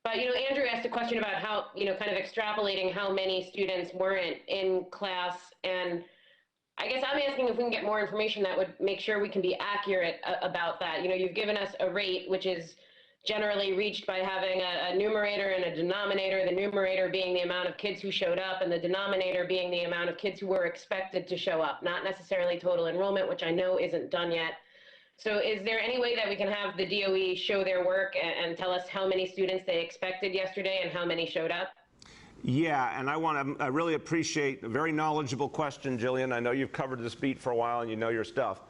But, Andrew asked a question about how, kind of extrapolating how many students weren't in class. And I guess I'm asking if we can get more information that would make sure we can be accurate about that. You've given us a rate, which is generally reached by having a numerator and a denominator, the numerator being the amount of kids who showed up and the denominator being the amount of kids who were expected to show up, not necessarily total enrollment, which I know isn't done yet. So is there any way that we can have the DOE show their work and tell us how many students they expected yesterday and how many showed up? Yeah, and I really appreciate a very knowledgeable question, Jillian. I know you've covered this beat for a while and you know your stuff.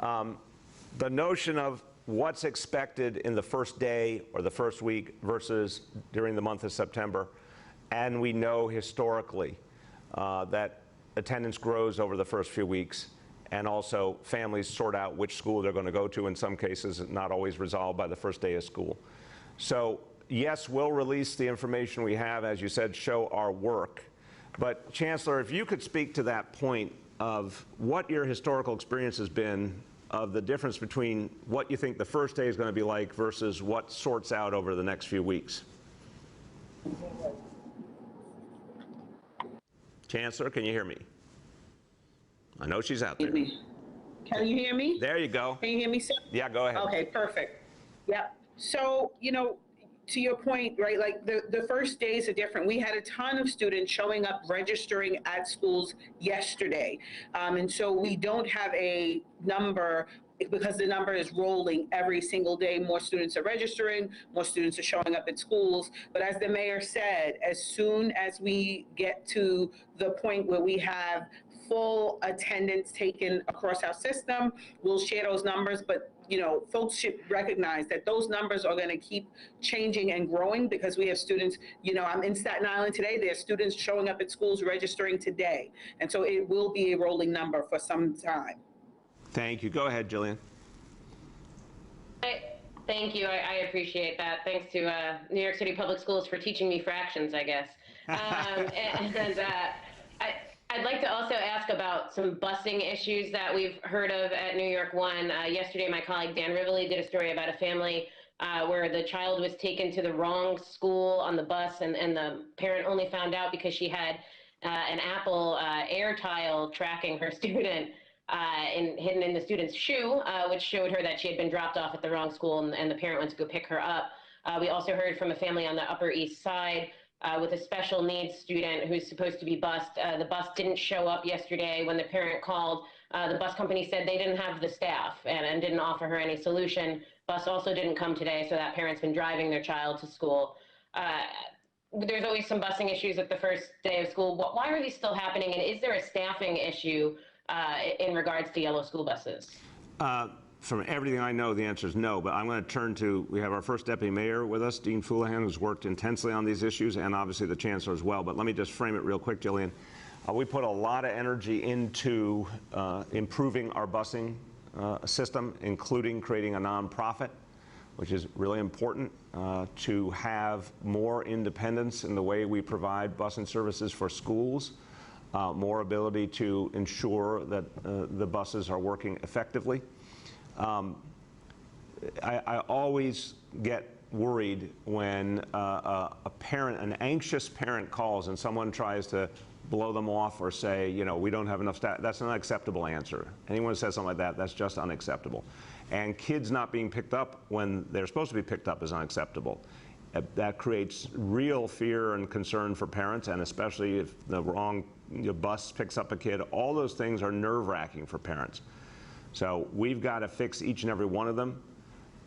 The notion of what's expected in the first day or the first week versus during the month of September, and we know historically that attendance grows over the first few weeks, and also families sort out which school they're going to go to. In some cases, not always resolved by the first day of school. So yes, we'll release the information we have, as you said, show our work. But Chancellor, if you could speak to that point of what your historical experience has been of the difference between what you think the first day is going to be like versus what sorts out over the next few weeks. Chancellor, can you hear me? I know she's out there. Can you hear me? There you go. Can you hear me, sir? Yeah, go ahead. Okay, perfect. Yeah. So, to your point, right, like the first days are different. We had a ton of students showing up, registering at schools yesterday. And so we don't have a number because the number is rolling every single day. More students are registering, more students are showing up at schools. But as the mayor said, as soon as we get to the point where we have full attendance taken across our system, we'll share those numbers. But folks should recognize that those numbers are going to keep changing and growing because we have students, I'm in Staten Island today, there's students showing up at schools registering today. And so it will be a rolling number for some time. Thank you. Go ahead, Jillian. Thank you. I appreciate that. Thanks to New York City Public Schools for teaching me fractions, I guess. I'd like to also ask about some busing issues that we've heard of at New York One. Yesterday, my colleague Dan Rivoli did a story about a family where the child was taken to the wrong school on the bus, and the parent only found out because she had an Apple Air tile tracking her student hidden in the student's shoe, which showed her that she had been dropped off at the wrong school, and the parent went to go pick her up. We also heard from a family on the Upper East Side with a special needs student who's supposed to be bused. The bus didn't show up yesterday. When the parent called, the bus company said they didn't have the staff and didn't offer her any solution. Bus also didn't come today, so that parent's been driving their child to school. There's always some busing issues at the first day of school. Why are these still happening, and is there a staffing issue in regards to yellow school buses? From everything I know, the answer is no, but I'm going to turn to, we have our first deputy mayor with us, Dean Foulahan, who's worked intensely on these issues, and obviously the chancellor as well. But let me just frame it real quick, Jillian. We put a lot of energy into improving our busing system, including creating a nonprofit, which is really important to have more independence in the way we provide busing services for schools, more ability to ensure that the buses are working effectively. I always get worried when a parent, an anxious parent calls and someone tries to blow them off or say, we don't have enough staff. That's an unacceptable answer. Anyone who says something like that, that's just unacceptable. And kids not being picked up when they're supposed to be picked up is unacceptable. That creates real fear and concern for parents, and especially if the wrong bus picks up a kid. All those things are nerve-wracking for parents. So we've got to fix each and every one of them.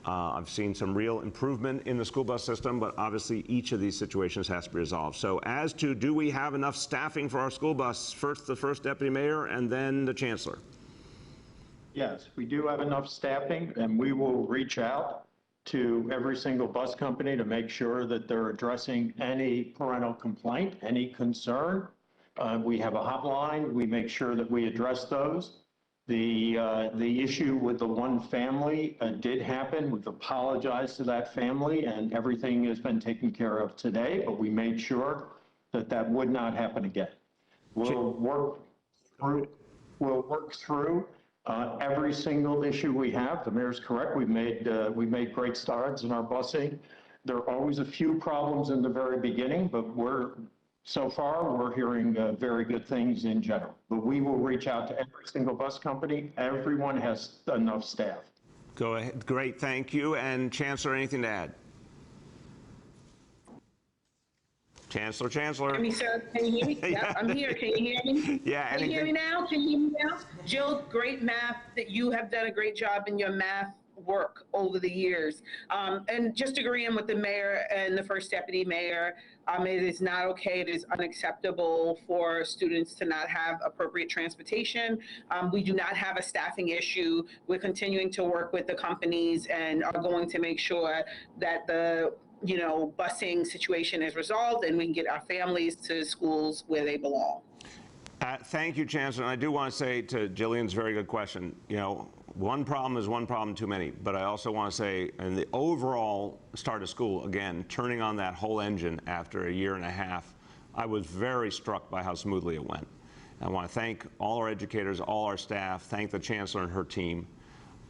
I've seen some real improvement in the school bus system, but obviously each of these situations has to be resolved. So as to, do we have enough staffing for our school bus? First, the first deputy mayor, and then the chancellor. Yes, we do have enough staffing, and we will reach out to every single bus company to make sure that they're addressing any parental complaint, any concern. We have a hotline. We make sure that we address those. The issue with the one family did happen. We've apologized to that family, and everything has been taken care of today, but we made sure that that would not happen again. We'll work through every single issue we have. The mayor's correct. We made great strides in our busing. There are always a few problems in the very beginning, but so far, we're hearing very good things in general. But we will reach out to every single bus company. Everyone has enough staff. Go ahead. Great, thank you. And Chancellor, anything to add? Chancellor. Hear me, sir? Can you hear me? Yeah, I'm here. Can you hear me? Yeah. Can you hear me now? Can you hear me now? Jill, great math. That you have done a great job in your math work over the years. And just agreeing with the mayor and the first deputy mayor, it is not okay. It is unacceptable for students to not have appropriate transportation. We do not have a staffing issue. We're continuing to work with the companies and are going to make sure that the busing situation is resolved and we can get our families to schools where they belong. Thank you, Chancellor. And I do want to say to Jillian's very good question, one problem is one problem too many, but I also want to say, in the overall start of school, again, turning on that whole engine after a year and a half, I was very struck by how smoothly it went. I want to thank all our educators, all our staff, thank the Chancellor and her team.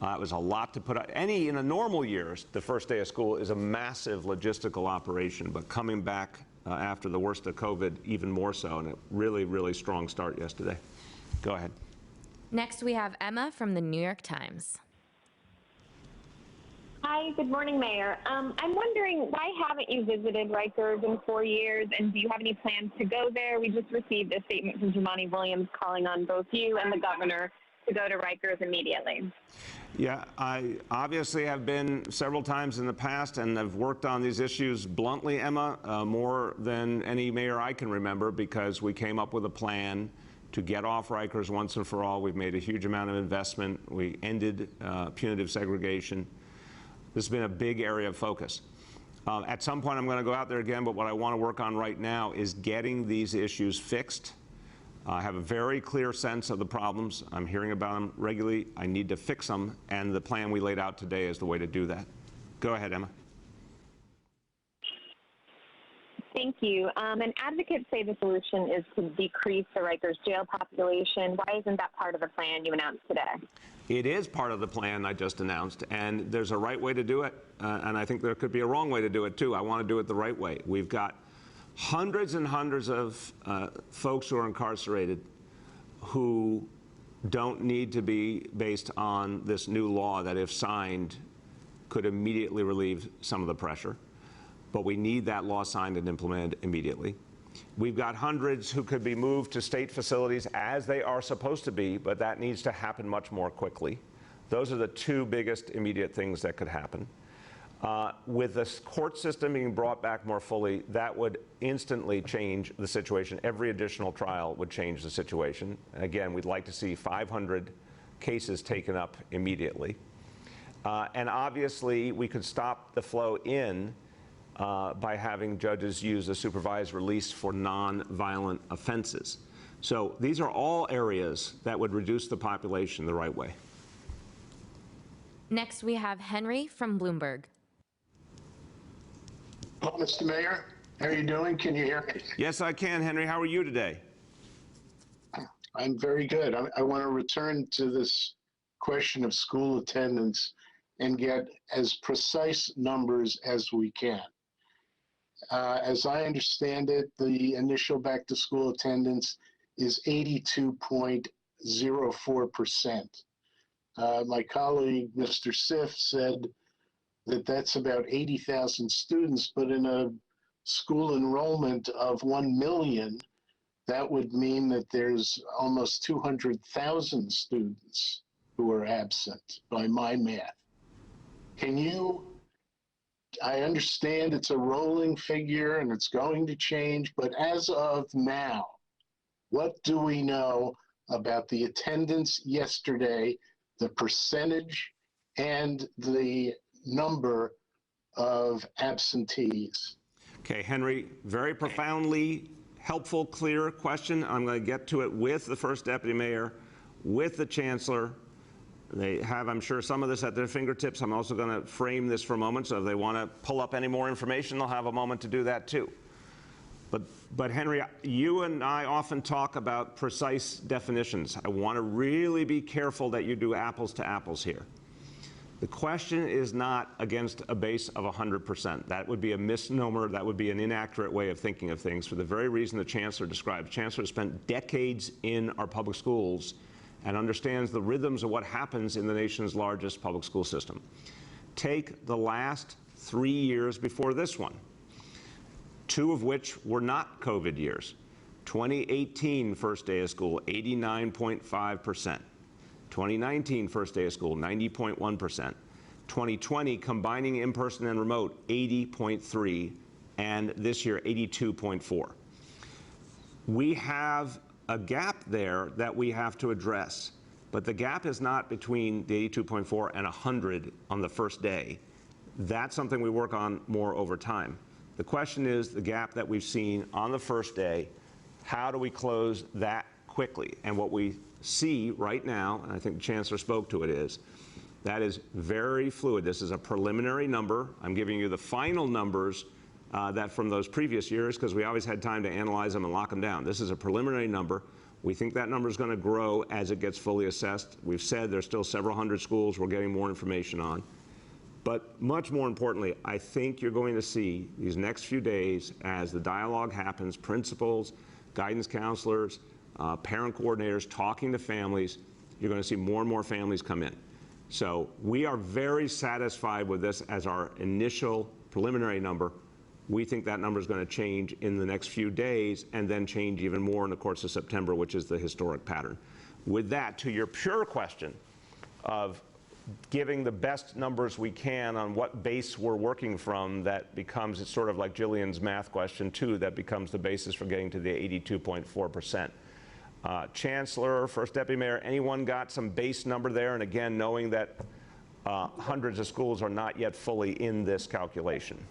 It was a lot to put out. In a normal year, the first day of school is a massive logistical operation, but coming back after the worst of COVID, even more so, and a really, really strong start yesterday. Go ahead. Next, we have Emma from the New York Times. Hi, good morning, Mayor. I'm wondering, why haven't you visited Rikers in 4 years, and do you have any plans to go there? We just received a statement from Jumaane Williams calling on both you and the governor to go to Rikers immediately. Yeah, I obviously have been several times in the past and have worked on these issues bluntly, Emma, more than any mayor I can remember, because we came up with a plan to get off Rikers once and for all. We've made a huge amount of investment. We ended punitive segregation. This has been a big area of focus. At some point, I'm going to go out there again, but what I want to work on right now is getting these issues fixed. I have a very clear sense of the problems. I'm hearing about them regularly. I need to fix them, and the plan we laid out today is the way to do that. Go ahead, Emma. Thank you. And advocates say the solution is to decrease the Rikers jail population. Why isn't that part of the plan you announced today? It is part of the plan I just announced, and there's a right way to do it, and I think there could be a wrong way to do it, too. I want to do it the right way. We've got hundreds and hundreds of folks who are incarcerated who don't need to be based on this new law that, if signed, could immediately relieve some of the pressure. But we need that law signed and implemented immediately. We've got hundreds who could be moved to state facilities as they are supposed to be, but that needs to happen much more quickly. Those are the two biggest immediate things that could happen. With the court system being brought back more fully, that would instantly change the situation. Every additional trial would change the situation. Again, we'd like to see 500 cases taken up immediately. And obviously, we could stop the flow in by having judges use a supervised release for non-violent offenses. So these are all areas that would reduce the population the right way. Next, we have Henry from Bloomberg. Well, Mr. Mayor, how are you doing? Can you hear me? Yes, I can, Henry. How are you today? I'm very good. I want to return to this question of school attendance and get as precise numbers as we can. As I understand it, the initial back-to-school attendance is 82.04%. My colleague, Mr. Siff, said that that's about 80,000 students, but in a school enrollment of 1 million, that would mean that there's almost 200,000 students who are absent by my math. Can you, I understand it's a rolling figure and it's going to change, but as of now, what do we know about the attendance yesterday, the percentage, and the number of absentees? Okay, Henry, very profoundly helpful, clear question. I'm going to get to it with the first deputy mayor, with the chancellor. They have, I'm sure, some of this at their fingertips. I'm also going to frame this for a moment, so if they want to pull up any more information, they'll have a moment to do that too. But Henry, you and I often talk about precise definitions. I want to really be careful that you do apples to apples here. The question is not against a base of 100%. That would be a misnomer. That would be an inaccurate way of thinking of things for the very reason the chancellor described. The chancellor spent decades in our public schools and understands the rhythms of what happens in the nation's largest public school system. Take the last 3 years before this one, 2 of which were not COVID years. 2018 first day of school, 89.5%. 2019 first day of school, 90.1%. 2020 combining in-person and remote, 80.3%, and this year 82.4%. We have a gap there that we have to address, but the gap is not between the 82.4 and 100 on the first day. That's something we work on more over time. The question is the gap that we've seen on the first day, how do we close that quickly? And what we see right now, and I think the chancellor spoke to it, is that is very fluid. This is a preliminary number. I'm giving you the final numbers that from those previous years, because we always had time to analyze them and lock them down. This is a preliminary number. We think that number is going to grow as it gets fully assessed. We've said there's still several hundred schools we're getting more information on. But much more importantly, I think you're going to see these next few days, as the dialogue happens, principals, guidance counselors, parent coordinators talking to families, you're going to see more and more families come in. So we are very satisfied with this as our initial preliminary number. We think that number is going to change in the next few days and then change even more in the course of September, which is the historic pattern. With that, to your pure question of giving the best numbers we can on what base we're working from, that becomes, it's sort of like Jillian's math question too, that becomes the basis for getting to the 82.4%. Chancellor, First Deputy Mayor, anyone got some base number there? And again, knowing that hundreds of schools are not yet fully in this calculation.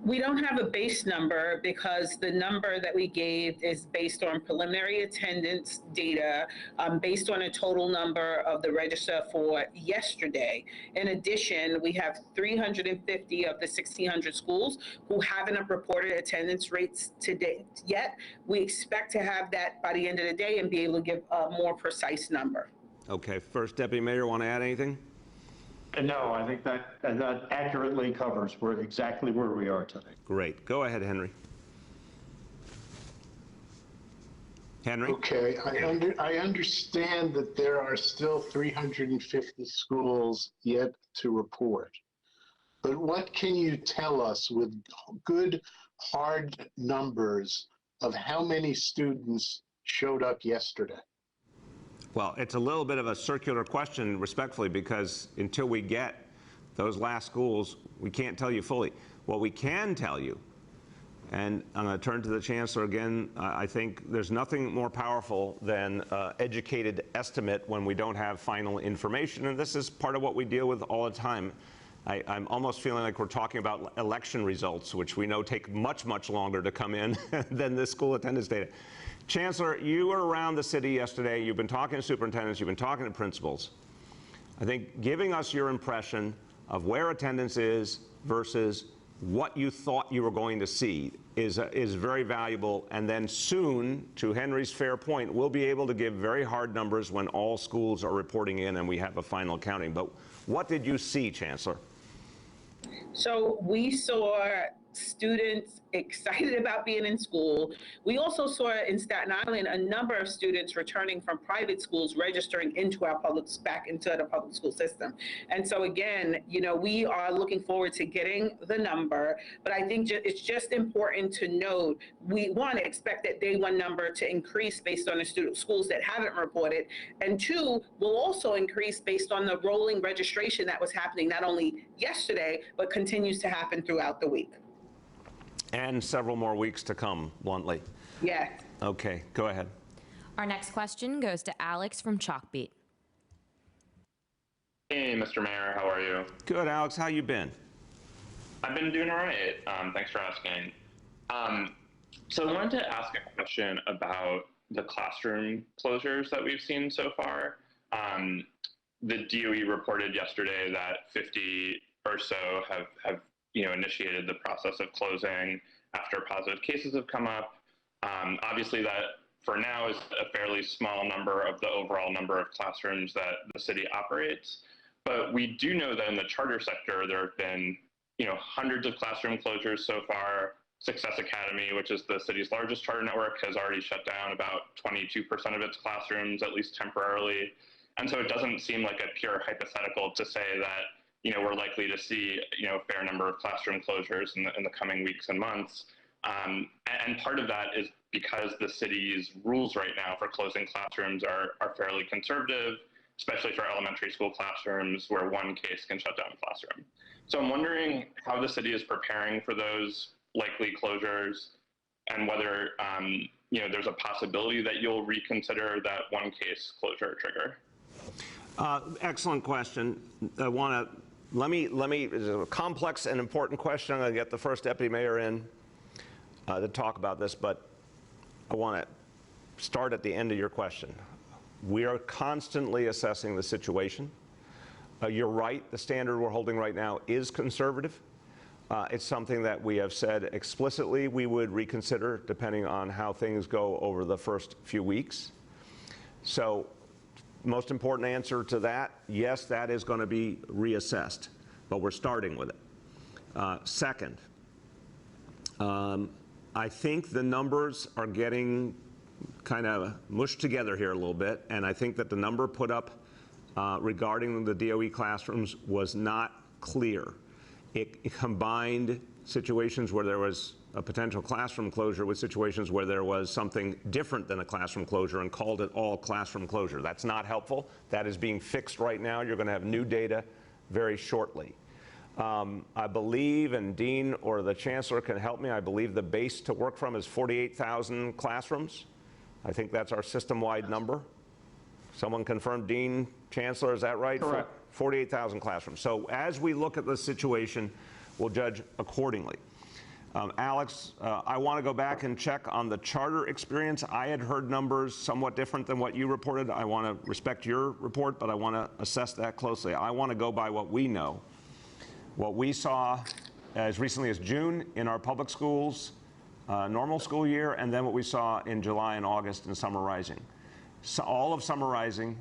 We don't have a base number because the number that we gave is based on preliminary attendance data, based on a total number of the register for yesterday. In addition, we have 350 of the 1,600 schools who haven't reported attendance rates to date yet. We expect to have that by the end of the day and be able to give a more precise number. Okay, First Deputy Mayor, want to add anything? No, I think that accurately covers exactly where we are today. Great. Go ahead, Henry. Henry? Okay, I understand that there are still 350 schools yet to report. But what can you tell us with good, hard numbers of how many students showed up yesterday? Well, it's a little bit of a circular question, respectfully, because until we get those last schools, we can't tell you fully. What we can tell you, and I'm going to turn to the Chancellor again, I think there's nothing more powerful than educated estimate when we don't have final information, and this is part of what we deal with all the time. I'm almost feeling like we're talking about election results, which we know take much, much longer to come in than the school attendance data. Chancellor, you were around the city yesterday. You've been talking to superintendents. You've been talking to principals. I think giving us your impression of where attendance is versus what you thought you were going to see is very valuable. And then soon, to Henry's fair point, we'll be able to give very hard numbers when all schools are reporting in and we have a final counting. But what did you see, Chancellor? So we saw students excited about being in school. We also saw in Staten Island a number of students returning from private schools registering back into the public school system. And so again, you know, we are looking forward to getting the number, but I think it's just important to note, we want to expect that day one number to increase based on the schools that haven't reported, and two, will also increase based on the rolling registration that was happening not only yesterday, but continues to happen throughout the week. And several more weeks to come, bluntly. Yes. Okay, go ahead. Our next question goes to Alex from Chalkbeat. Hey, Mr. Mayor, how are you? Good, Alex. How you been? I've been doing all right. Thanks for asking. So I wanted to ask a question about the classroom closures that we've seen so far. The DOE reported yesterday that 50 or so have initiated the process of closing after positive cases have come up. Obviously, that for now is a fairly small number of the overall number of classrooms that the city operates. But we do know that in the charter sector, there have been hundreds of classroom closures so far. Success Academy, which is the city's largest charter network, has already shut down about 22% of its classrooms, at least temporarily. And so it doesn't seem like a pure hypothetical to say that we're likely to see a fair number of classroom closures in the coming weeks and months. And part of that is because the city's rules right now for closing classrooms are fairly conservative, especially for elementary school classrooms where one case can shut down a classroom. So I'm wondering how the city is preparing for those likely closures and whether there's a possibility that you'll reconsider that one case closure trigger. Excellent question. Let me, it's a complex and important question. I'm going to get the First Deputy Mayor in to talk about this, but I want to start at the end of your question. We are constantly assessing the situation. You're right, the standard we're holding right now is conservative. It's something that we have said explicitly we would reconsider depending on how things go over the first few weeks. So, most important answer to that, yes, that is going to be reassessed, but we're starting with it. Second, I think the numbers are getting kind of mushed together here a little bit, and I think that the number put up regarding the DOE classrooms was not clear. It combined situations where there was a potential classroom closure with situations where there was something different than a classroom closure and called it all classroom closure. That's not helpful. That is being fixed right now. You're going to have new data very shortly. I believe, and Dean or the Chancellor can help me, I believe the base to work from is 48,000 classrooms. I think that's our system-wide number. Someone confirmed, Dean, Chancellor, is that right? Correct. 48,000 classrooms. So as we look at the situation, we'll judge accordingly. Alex, I want to go back and check on the charter experience. I had heard numbers somewhat different than what you reported. I want to respect your report, but I want to assess that closely. I want to go by what we know. What we saw as recently as June in our public schools, normal school year, and then what we saw in July and August in summer rising. So all of summer rising,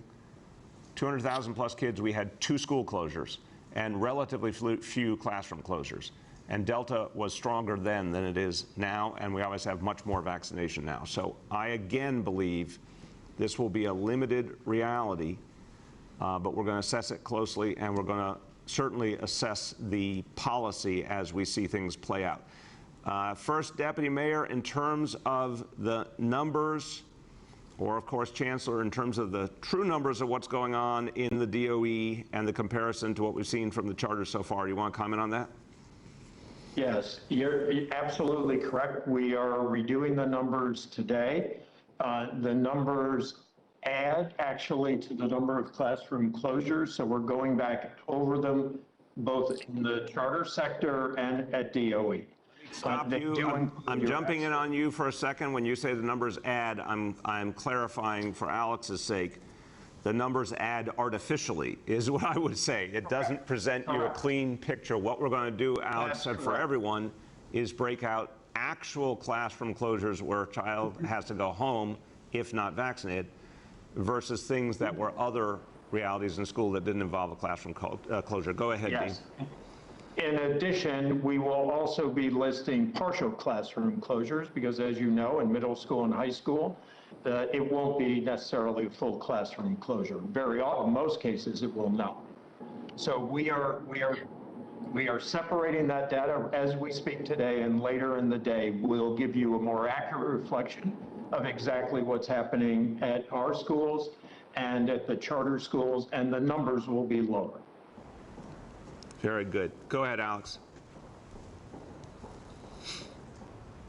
200,000 plus kids, we had 2 school closures and relatively few classroom closures. And Delta was stronger then than it is now, and we always have much more vaccination now. So I again believe this will be a limited reality, but we're going to assess it closely, and we're going to certainly assess the policy as we see things play out. First, Deputy Mayor, in terms of the numbers, or of course, Chancellor, in terms of the true numbers of what's going on in the DOE and the comparison to what we've seen from the charter so far, you want to comment on that? Yes, you're absolutely correct. We are redoing the numbers today. The numbers add actually to the number of classroom closures, so we're going back over them both in the charter sector and at DOE. Stop you. I'm jumping in on you for a second. When you say the numbers add, I'm clarifying for Alex's sake. The numbers add artificially, is what I would say. It doesn't present you a clean picture. What we're going to do, Alex said, for everyone, is break out actual classroom closures where a child has to go home if not vaccinated, versus things that were other realities in school that didn't involve a classroom closure. Go ahead, Yes. Dean. In addition, we will also be listing partial classroom closures because, as you know, in middle school and high school, it won't be necessarily a full classroom closure. Very often, in most cases, it will not. So we are separating that data as we speak today, and later in the day, we'll give you a more accurate reflection of exactly what's happening at our schools and at the charter schools, and the numbers will be lower. Very good. Go ahead, Alex.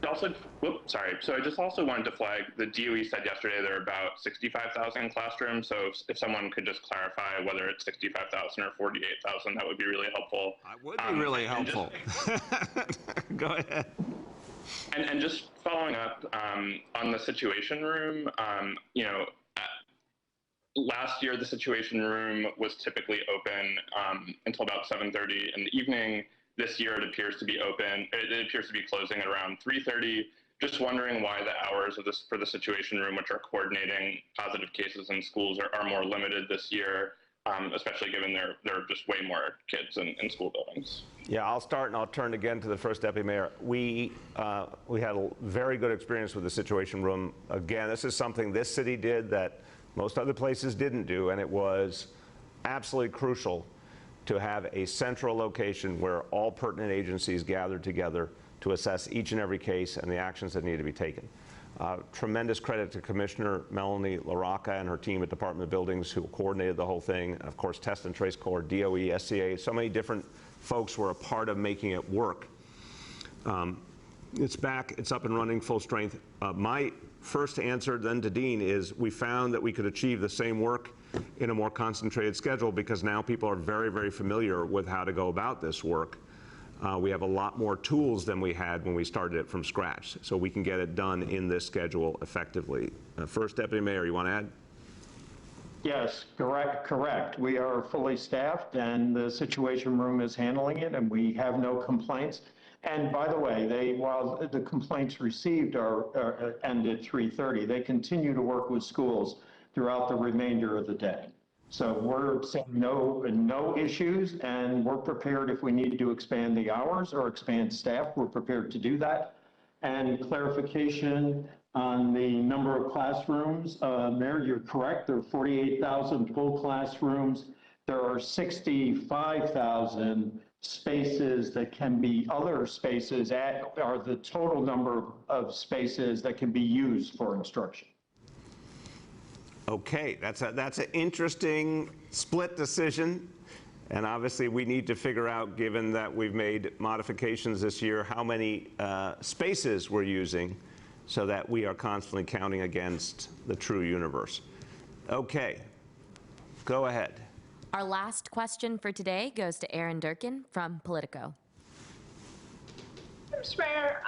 Also, sorry. So I just also wanted to flag, the DOE said yesterday there are about 65,000 classrooms. So if someone could just clarify whether it's 65,000 or 48,000, that would be really helpful. That would be really helpful. Go ahead. And just following up on the Situation Room, you know, last year the Situation Room was typically open until about 7:30 in the evening. This year it appears to be open. It appears to be closing at around 3:30. Just wondering why the hours of for the Situation Room, which are coordinating positive cases in schools, are more limited this year, especially given there are just way more kids in school buildings. Yeah, I'll start and I'll turn again to the first Deputy Mayor. We had a very good experience with the Situation Room. Again, this is something this city did that most other places didn't do, and it was absolutely crucial to have a central location where all pertinent agencies gathered together to assess each and every case and the actions that need to be taken. Tremendous credit to Commissioner Melanie LaRocca and her team at Department of Buildings who coordinated the whole thing. Of course, Test and Trace Corps, DOE, SCA, so many different folks were a part of making it work. It's back, it's up and running full strength. My first answer then to Dean is we found that we could achieve the same work in a more concentrated schedule because now people are very, very familiar with how to go about this work. We have a lot more tools than we had when we started it from scratch, so we can get it done in this schedule effectively. First Deputy Mayor, you want to add? Yes, correct. We are fully staffed and the Situation Room is handling it and we have no complaints. And by the way, while the complaints received end at 3:30, they continue to work with schools throughout the remainder of the day. So we're seeing no issues, and we're prepared if we need to expand the hours or expand staff, we're prepared to do that. And clarification, on the number of classrooms. Mayor, you're correct. There are 48,000 full classrooms. There are 65,000 spaces that can be other spaces are the total number of spaces that can be used for instruction. Okay, that's an interesting split decision. And obviously we need to figure out, given that we've made modifications this year, how many spaces we're using so that we are constantly counting against the true universe. Okay, go ahead. Our last question for today goes to Aaron Durkin from Politico. Mr. Mayor,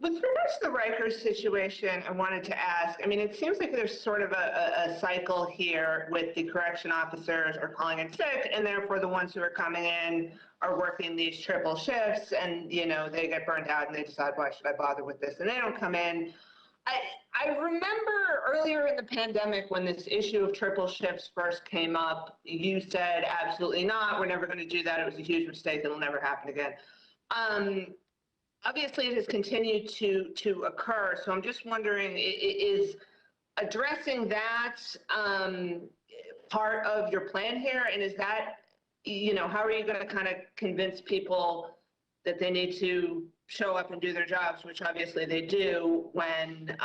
with regards to the Rikers situation, I wanted to ask, I mean, it seems like there's sort of a cycle here with the correction officers are calling in sick, and therefore the ones who are coming in are working these triple shifts, and, you know, they get burnt out and they decide, why should I bother with this? And they don't come in. I remember earlier in the pandemic when this issue of triple shifts first came up, you said, absolutely not, we're never going to do that. It was a huge mistake. It'll never happen again. Obviously, it has continued to occur. So I'm just wondering, is addressing that part of your plan here? And is that, you know, how are you going to kind of convince people that they need to show up and do their jobs, which obviously they do when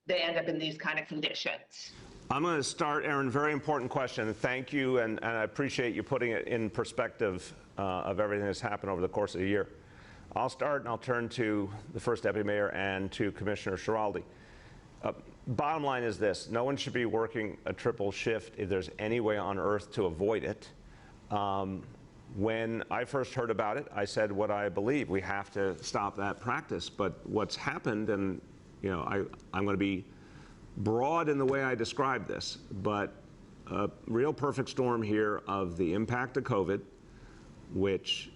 they end up in these kind of conditions? I'm going to start, Aaron, very important question. Thank you, and I appreciate you putting it in perspective of everything that's happened over the course of the year. I'll start and I'll turn to the first deputy mayor and to Commissioner Schiraldi. Bottom line is this: no one should be working a triple shift if there's any way on earth to avoid it. When I first heard about it, I said what I believe. We have to stop that practice. But what's happened, and you know, I'm going to be broad in the way I describe this, but a real perfect storm here of the impact of COVID, which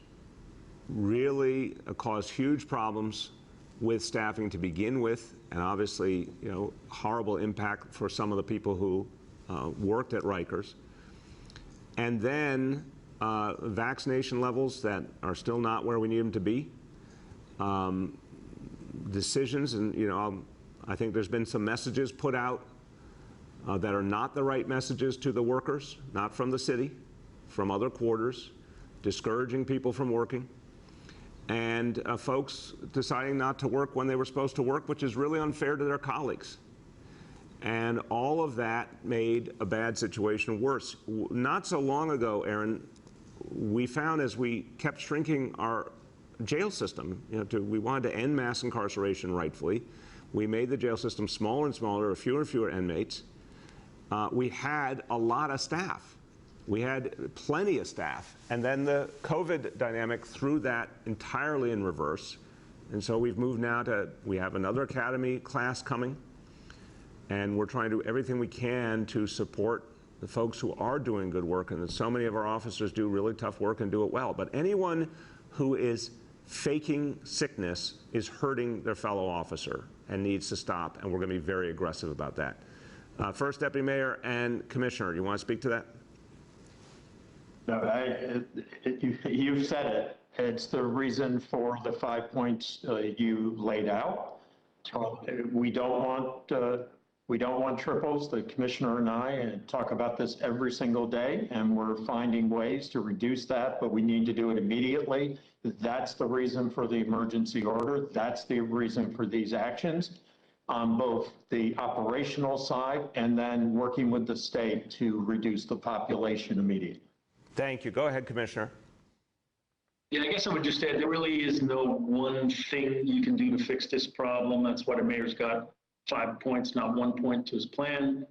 really caused huge problems with staffing to begin with, and obviously, you know, horrible impact for some of the people who worked at Rikers. And then vaccination levels that are still not where we need them to be. Decisions, and you know, I think there's been some messages put out that are not the right messages to the workers, not from the city, from other quarters, discouraging people from working. And folks deciding not to work when they were supposed to work, which is really unfair to their colleagues. And all of that made a bad situation worse. Not so long ago, Aaron, we found as we kept shrinking our jail system, you know, we wanted to end mass incarceration rightfully. We made the jail system smaller and smaller, fewer and fewer inmates. We had a lot of staff. We had plenty of staff. And then the COVID dynamic threw that entirely in reverse. And so we've moved now to, we have another academy class coming. And we're trying to do everything we can to support the folks who are doing good work. And so many of our officers do really tough work and do it well. But anyone who is faking sickness is hurting their fellow officer and needs to stop. And we're going to be very aggressive about that. First Deputy Mayor and Commissioner, do you want to speak to that? No, you've said it. It's the reason for the 5 points you laid out. We don't want triples. The commissioner and I talk about this every single day, and we're finding ways to reduce that, but we need to do it immediately. That's the reason for the emergency order. That's the reason for these actions on both the operational side and then working with the state to reduce the population immediately. Thank you. Go ahead, Commissioner. Yeah, I guess I would just add, there really is no one thing you can do to fix this problem. That's why the mayor's got 5 points, not 1 point to his plan.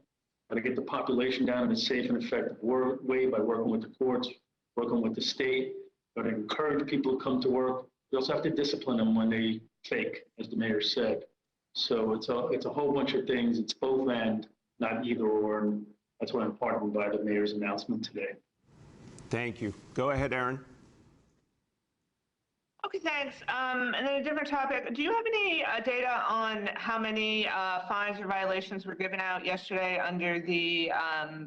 Got to get the population down in a safe and effective way by working with the courts, working with the state. Got to encourage people to come to work. We also have to discipline them when they fake, as the mayor said. So it's a whole bunch of things. It's both and, not either or. And that's what I'm heartened by the mayor's announcement today. Thank you. Go ahead, Aaron. Okay, thanks. And then a different topic. Do you have any data on how many fines or violations were given out yesterday under the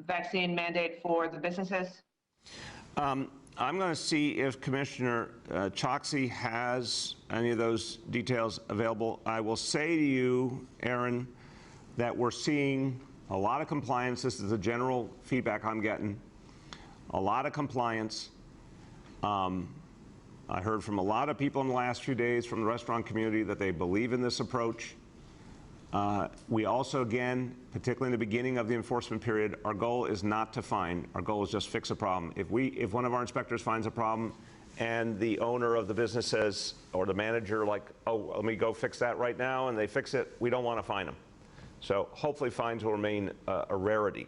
vaccine mandate for the businesses? I'm going to see if Commissioner Choksi has any of those details available. I will say to you, Aaron, that we're seeing a lot of compliance. This is the general feedback I'm getting. A lot of compliance. I heard from a lot of people in the last few days from the restaurant community that they believe in this approach. We also, again, particularly in the beginning of the enforcement period, our goal is not to fine. Our goal is just fix a problem. If one of our inspectors finds a problem and the owner of the business says, or the manager, like, oh, let me go fix that right now, and they fix it, we don't want to fine them. So hopefully fines will remain a rarity.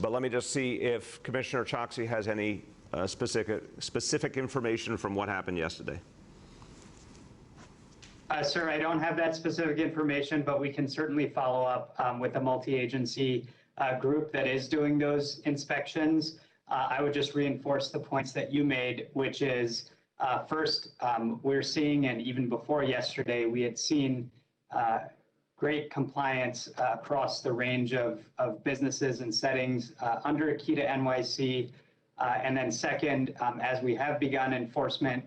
But let me just see if Commissioner Choksi has any specific information from what happened yesterday. Sir, I don't have that specific information, but we can certainly follow up with a multi-agency group that is doing those inspections. I would just reinforce the points that you made, which is first, we're seeing, and even before yesterday, we had seen great compliance across the range of businesses and settings under Akita NYC. And then second, as we have begun enforcement,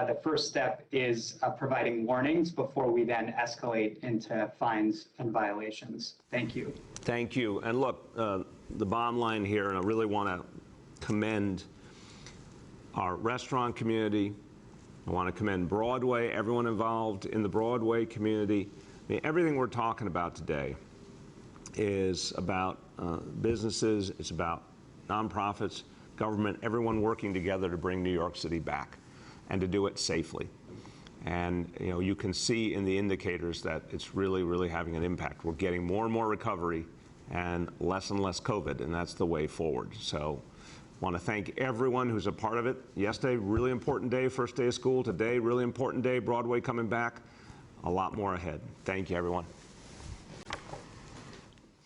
the first step is providing warnings before we then escalate into fines and violations. Thank you. Thank you. And look, the bottom line here, and I really want to commend our restaurant community. I want to commend Broadway, everyone involved in the Broadway community. I mean, everything we're talking about today is about businesses, it's about nonprofits, government, everyone working together to bring New York City back and to do it safely. And you can see in the indicators that it's really, really having an impact. We're getting more and more recovery and less COVID, and that's the way forward. So I want to thank everyone who's a part of it. Yesterday, really important day, first day of school. Today, really important day, Broadway coming back. A lot more ahead. Thank you, everyone.